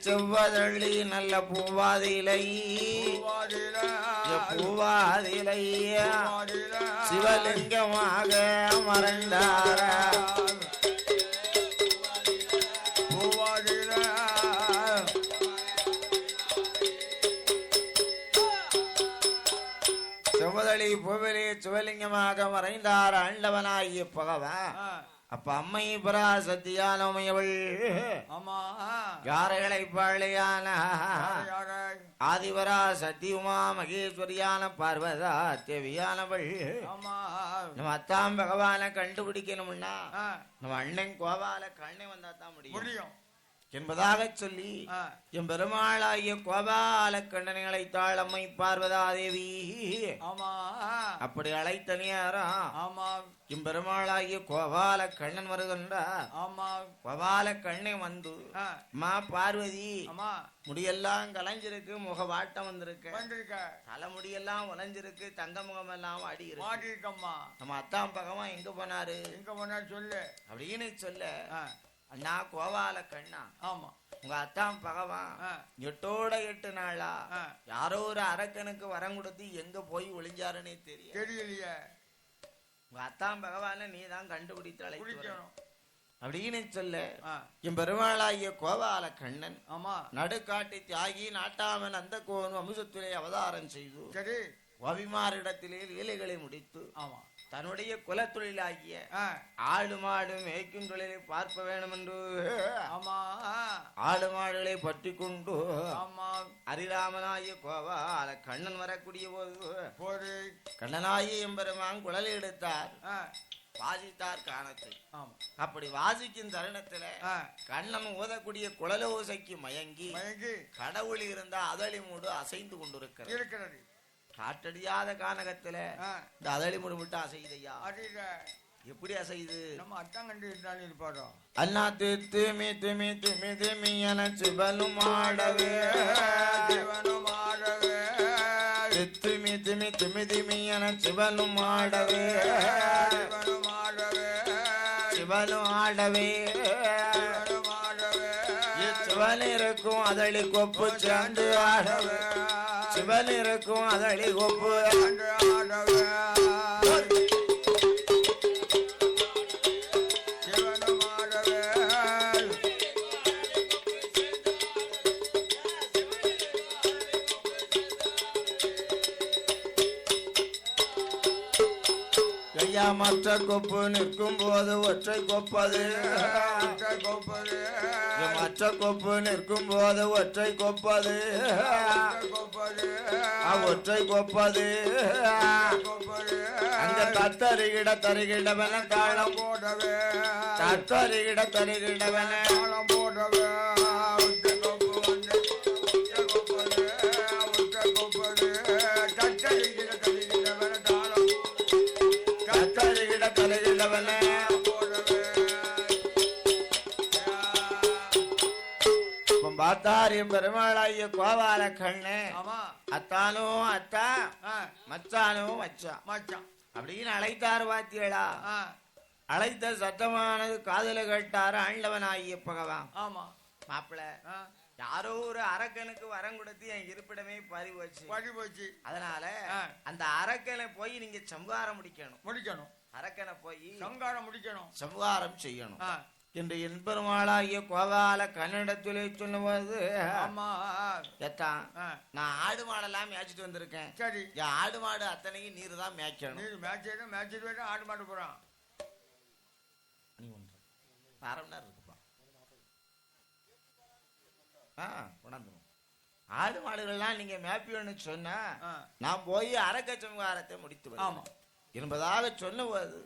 செவ்வதள்ளி நல்ல பூவாதிலை சிவலிங்கமாக மறைந்தார செவ்வதளி பூவிலே சிவலிங்கமாக மறைந்தார் ஆண்டவனாகிய பகவான். அப்ப அம்மை பராசத்தியானவள் யாரைகளை பாழையான ஆதிவரா சத்தியுமா மகேஸ்வரியான பார்வதா தேவியானவள். நம்ம அத்தாம் பகவான கண்டுபிடிக்கணும்னா நம்ம அண்ணன் கோபால கண்ணை வந்தா தான் முடியும் என்பதாக சொல்லி என் பெருமாளாகிய கோபால கண்ணனை அழைத்தாள் அம்மை பார்வதா தேவி. அப்படி அழைத்த நேரம் என் பெருமாளாகிய கோபால கண்ணன் வருகின்றார். கோபால கண்ணை வந்து மா பார்வதி முடியெல்லாம் கலைஞ்சிருக்கு, முகவாட்டம் வந்திருக்கு, தலைமுடியெல்லாம் உலைஞ்சிருக்கு, தங்க முகம் எல்லாம் அடி இருக்கு. நம்ம அத்தாம் பகவான் எங்க போனாரு சொல்லு அப்படின்னு சொல்ல அண்ணா கோபால கண்ணா உங்க அத்தாம் பகவான் 8 நாளா யாரோ ஒரு அரக்கனுக்கு வரம் கொடுத்து எங்க போய் ஒளிஞ்சாருன்னே தெரியலையே. உங்க அத்தாம் பகவான நீ தான் கண்டுபிடித்து அழைக்கணும் அப்படின்னு சொல்ல என் பெருமாளாகிய கோபால கண்ணன் நடுக்காட்டி தியாகி நாட்டாமன் அந்த கோன் வம்சத்திலே அவதாரம் செய்து கோபிமாரிடத்திலே லீலைகளை முடித்து தன்னுடைய குலத்தொழிலாகிய ஆடு மாடு மேய்க்கும் தொழிலை பார்க்க வேண்டும் என்று ஆடு மாடுகளை பற்றி கொண்டு ஹரிராமனாகிய கோபால கண்ணன் வரக்கூடிய போது கண்ணனாகிய எம்பெருமான் குழலை எடுத்தார், வாசித்தார் காணத்தை. அப்படி வாசிக்கும் தருணத்துல கண்ணன் ஓதக்கூடிய குழல ஓசைக்கு மயங்கி கடவுள் இருந்தா அதளி மூடு அசைந்து கொண்டிருக்கிறது. காற்றடியாத கானகத்துல இந்த அதளி மூடு விட்டு அசைதையா எப்படி அசைது நம்ம அட்டம் கண்டு இருந்தாலும் இருப்பாரோ அண்ணா திமி திமி திமி திமி என சிவனும் ஆடவே திமி திமி திமி திமி என சிவனும் ஆடவே சிவனும் ஆடவே சிவன் இருக்கும் அதளி கொப்பு சேர்ந்து ஆடவே சிவன் இருக்கும் அதளி கொப்பு ஆடவே மற்ற கொப்பு நிற்கும் போது ஒற்றை கொப்பது மற்ற கொப்பு நிற்கும் போது ஒற்றை கொப்பது ஒற்றை கொப்பது அங்க தத்தருகிட தருகிடவன தாளம் போடவே தத்தருகிட தருகிடவன தாளம் போடவே பார்த்தாரியம் பெருமாளாகிய கோபால கண்ணு அத்தானோ அத்தா மச்சானோ மச்சான் அப்படின்னு அழைத்தார் வாத்தியலா. அழைத்த சத்தமானது காதல கேட்டாரு ஆண்டவனாகிய பகவான். மாப்பிள யாரோ ஒரு அரக்கனுக்கு வரம் கொடுத்து என் இருப்பிடமே பறி போச்சு. அதனால அந்த அரக்கனை போய் நீங்க சம்ஹாரம் முடிக்கணும். அரக்கனை போய் சம்ஹாரம் செய்யணும் என்று என்பெருமாளாகிய கோபால கன்னடத்திலே சொல்லுவது. நான் ஆடு மாடெல்லாம் மேய்ச்சிட்டு வந்திருக்கேன். சரி, என் ஆடு மாடு அத்தனையும் நீர் தான் மேய்க்கணும். ஆடு மாடு போறான் அரை மணி நேரம் இருக்குப்பா. கொண்டாந்துரும். ஆடு மாடுகள்லாம் நீங்க மேப்பியோன்னு சொன்னா நான் போய் அரக்கச்சங்காரத்தை முடித்து வருவேன் என்பதாக சொன்னபோது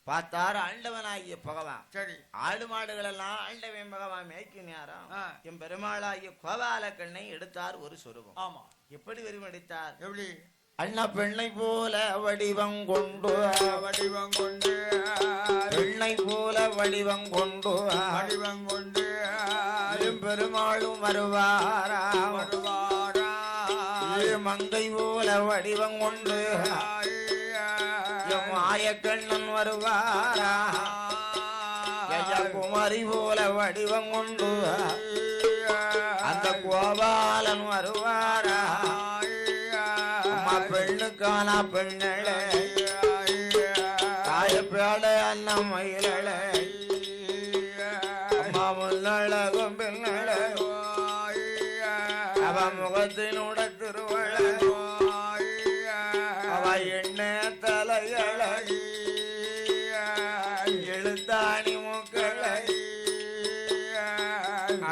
பார்த்தாரு ஆண்டவனாகிய பகவான். சரி, ஆடு மாடுகள் எல்லாம் ஆண்டவன் பகவான் மேய்க்கும் நேரம் என் பெருமாளாகிய கோபால கண்ணை எடுத்தார் ஒரு சொருபம். ஆமா, எப்படி வெறுமடித்தார்? எப்படி? அண்ணா பெண்ணை போல வடிவம் கொண்டு பெண்ணை போல வடிவம் கொண்டு பெருமாளும் வருவாரா மங்கை போல வடிவம் கொண்டு மாயக்கண்ணன் வருவாரா குமரி போல வடிவம் கொண்டு அந்த கோபாலன் வருவாரா பெண்ணுக்கான பெண்ணளே தாயப்பேட அண்ணன் மயிலே அம்மா முன்னழகும் பெண்ணளே அவ முகத்தினுட திருவள்ளே அவ எண்ண தலைகளை எழுத்தாணி மூக்களை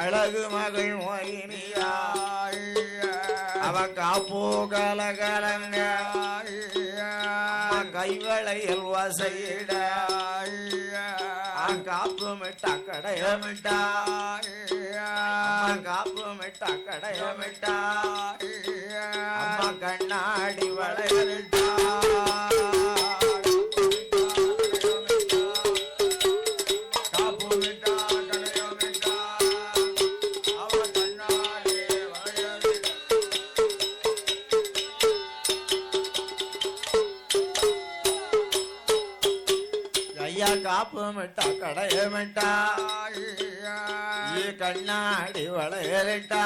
அழகு மகள் மோகினியா அவ காப்போ கலகலங்க கைவளையல் வசையிட காப்பு மிட்டா கடையமிட்டா காப்பு மிட்டா கடையமிட்டா அம்மா கண்ணாடி வளையலிட்டா காப்பு மிட்டா கடையமிட்டா கண்ணாடி வளையலிட்டா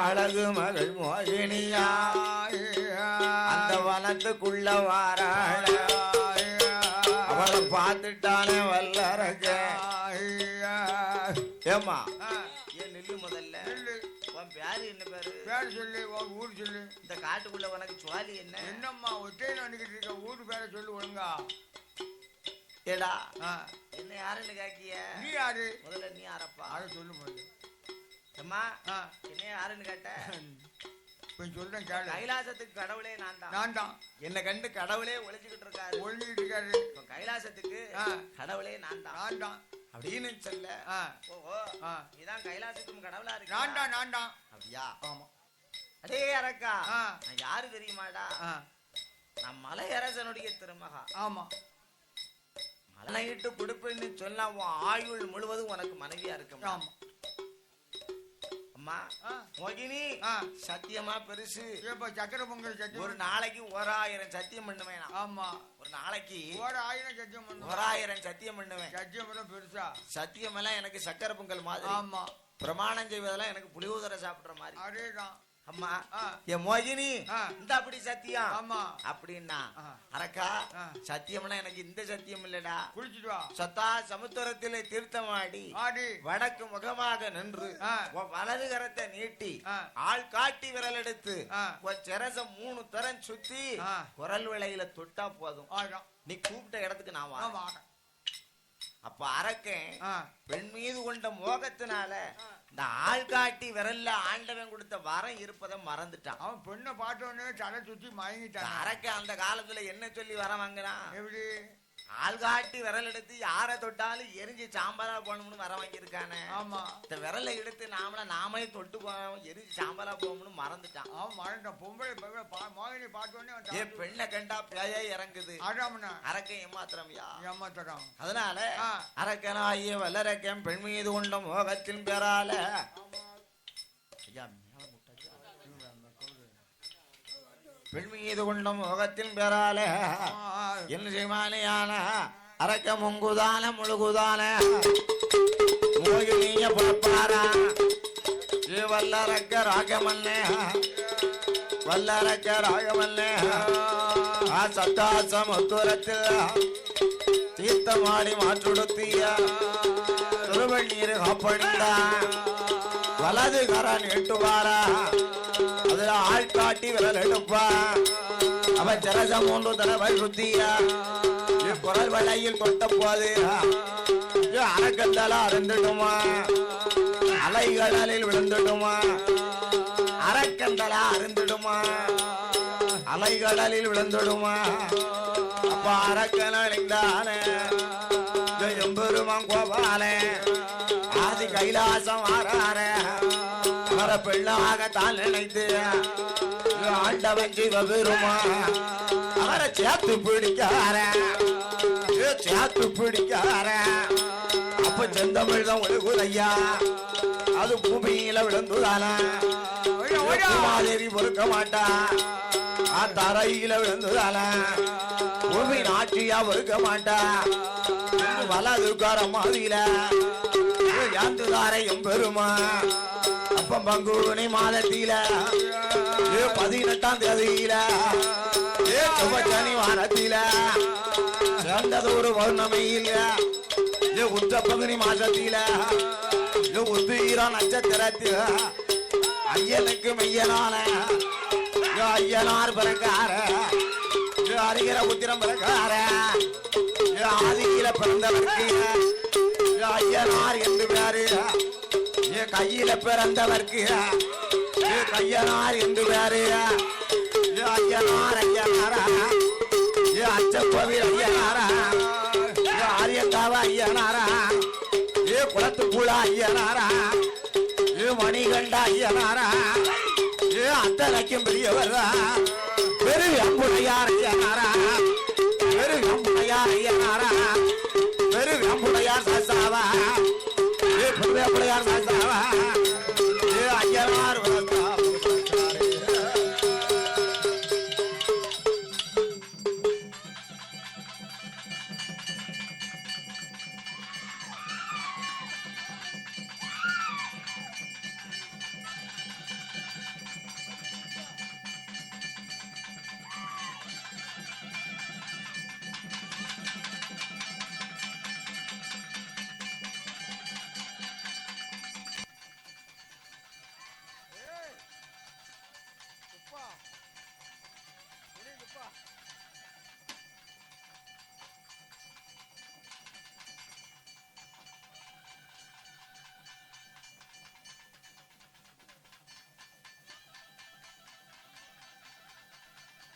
அழகு மகள் மோகினியா அந்த வனத்துக்குள்ள வாராள அவளை பார்த்துட்டானே வல்லரக. ஏமா ஏன் நில்லு, முதல்ல உன் பேரு என்ன? பேரு சொல்லு, உன் ஊர் சொல்லு. இந்த காட்டுக்குள்ள உனக்கு சுவாலி என்ன? என்னம்மா ஒற்றையில வந்துகிட்டு இருக்க, ஊரு பேரை சொல்லு ஒழுங்கா. ஏடா என்ன யாருன்னு கேக்கிய? நீ யாரு? முதல்ல நீ யாரப்பா? அதை சொல்லு முதல்ல. அம்மா என்ன யாருன்னு கேட்ட? சொல்றேன் கேளு. கைலாசத்துக்கு கடவுளே நான் தான். என்ன கண்டு கடவுளே ஒளிஞ்சுக்கிட்டு இருக்காரு. கைலாசத்துக்கு கடவுளே நான் தான் அப்படின்னு சொல்ல. ஓ இதான் கைலாசத்துக்கும் கடவுளா இருக்கு. நான் தான். அப்படியா? ஆமா. அடே அரக்கா, நான் யாரு தெரியுமாடா? நான் மலை அரசனுடைய திருமகா. ஆமா. மலையிட்டு கொடுப்பேன்னு சொன்னா உன் ஆயுள் முழுவதும் உனக்கு மனைவியா இருக்க. அம்மா மோகினி, சத்தியமா பெருசு. சக்கர பொங்கல் சத்தியம் ஒரு நாளைக்கு 1000 சத்தியம் பண்ணுவேன். ஆமா, ஒரு நாளைக்கு 1000 சத்தியம் பண்ணுவேன். 1000 சத்தியம் பண்ணுவேன். சத்தியம் எல்லாம் பெருசா? சத்தியம் எல்லாம் எனக்கு சக்கர பொங்கல் மாதிரி. ஆமா, பிரமாணம் செய்வதெல்லாம் எனக்கு புளியோதரை சாப்பிடுற மாதிரி. அதேதான். அம்மா என் மோகினி, இந்த அப்படி சத்தியம். ஆமா அப்படின்னா அரக்கா, சத்தியம்னா எனக்கு இந்த சத்தியம் இல்லடா. குளிச்சுட்டு சத்தா சமுத்திரத்திலே தீர்த்தமாடி வடக்கு முகமாக நின்று வலது கரத்தை நீட்டி ஆள் காட்டி விரல் எடுத்து சிரசம் 3 தரம் சுத்தி குரல் விலையில தொட்டா போதும், நீ கூப்பிட்ட இடத்துக்கு நான் வாங்க. அப்ப அரக்கன் பெண் மீது கொண்ட மோகத்தினால இந்த ஆள் காட்டி விரல்ல ஆண்டவன் கொடுத்த வரம் இருப்பதை மறந்துட்டான். அவன் பெண்ணை பார்த்தோன்னே தலை சுத்தி மயங்கிட்டான். அரக்கன் அந்த காலத்துல என்ன சொல்லி வரம் வாங்கினான்? எப்படி? ஆள் காட்டி விரல் எடுத்து யாரை தொட்டாலும் எரிஞ்சு சாம்பலா போகணும்னு வர வாங்கியிருக்கானே. ஆமா, இந்த விரலை எடுத்து நாமே தொட்டு எரிஞ்சு சாம்பலா போகணும்னு மறந்துட்டான். அவன் மறந்துட்டான். பொம்பளை மோகினி பார்த்தோன்னே பெண்ணை கண்டா பேயே இறங்குது. அரக்கன் ஏமாத்திரம். அதனால அரக்கனாகிய வல்லரக்கன் பெண் மீது கொண்ட மோகத்தின் பேரால பெண் மீது கொண்ட முகத்தின் பேரால என்ன செய்வானையான அரக்க முங்குதான முழுகுதான மோகினிய பார்ப்பாரா வல்லரக்க ராகமல்லே சத்தாசமுத்துரத்தில் தீர்த்தமாடி மாற்றுடுத்திய திருவண்ணீர் காப்பணிந்தா வலது கரன் எட்டுவாரா அதுல ஆள் காட்டி விரல் எடுப்பா அவன் ஜலசம் 3 தடவை சுத்தியா குரல் வளையில் தொட்ட போது அரக்கந்தலா அருந்துடுமா அலைகளில் விழுந்துடுமா அரக்கந்தலா அருந்துடுமா அலைகளில் விழுந்துடுமா அப்ப அரக்கனாலே எம்பெருமான் கோபாலே ஆதி கைலாசம் ஆறார அவர பெண்ணாக தான் நினைத்து ஆண்டவன் சிவபெருமா அவரை சேர்த்து பிடிக்கார சேர்த்து பிடிக்கார அப்ப செந்தமிழ் தான் ஒழுகுதையா அது பூமியில விழுந்துதான மாதேவி பொறுக்க மாட்டா தரையில விழுந்துதான பூமி நாட்டியா பொறுக்க மாட்டா வலதுக்கார மாதிரில யாந்துதார எம்பெருமா அப்ப பங்குனி மாதத்தில 18ஆம் தேதியில வாரத்தில சேர்ந்தது ஒரு பௌர்ணமியில உத்த பங்குனி மாசத்தில உத்தீர நட்சத்திரத்தில ஐயனுக்கு மெய்யனான ஐயனார் பிறக்கார அறிகிற புத்திரம் பிறக்கார ஆதியில பிறந்தவர்க்கு ஐயனார் என்று பேரு கையில பிறந்தவர்க்கு கையனார் என்று பேரு ஐயனார் ஐயனாரா அச்சக்கோவில் ஐயனாரா ஆரியங்காவ ஐயனாரா குளத்துக்குள்ள ஐயனாரா மணிகண்ட ஐயனாரா அத்தனைக்கும் பெரியவரா பெரு அம்புடையார் ஐயனாரா பெரு அம்புடையார் ஐயனாரா பெரு அம்புடையார் சாசாவா பிள்ளையார் சாசா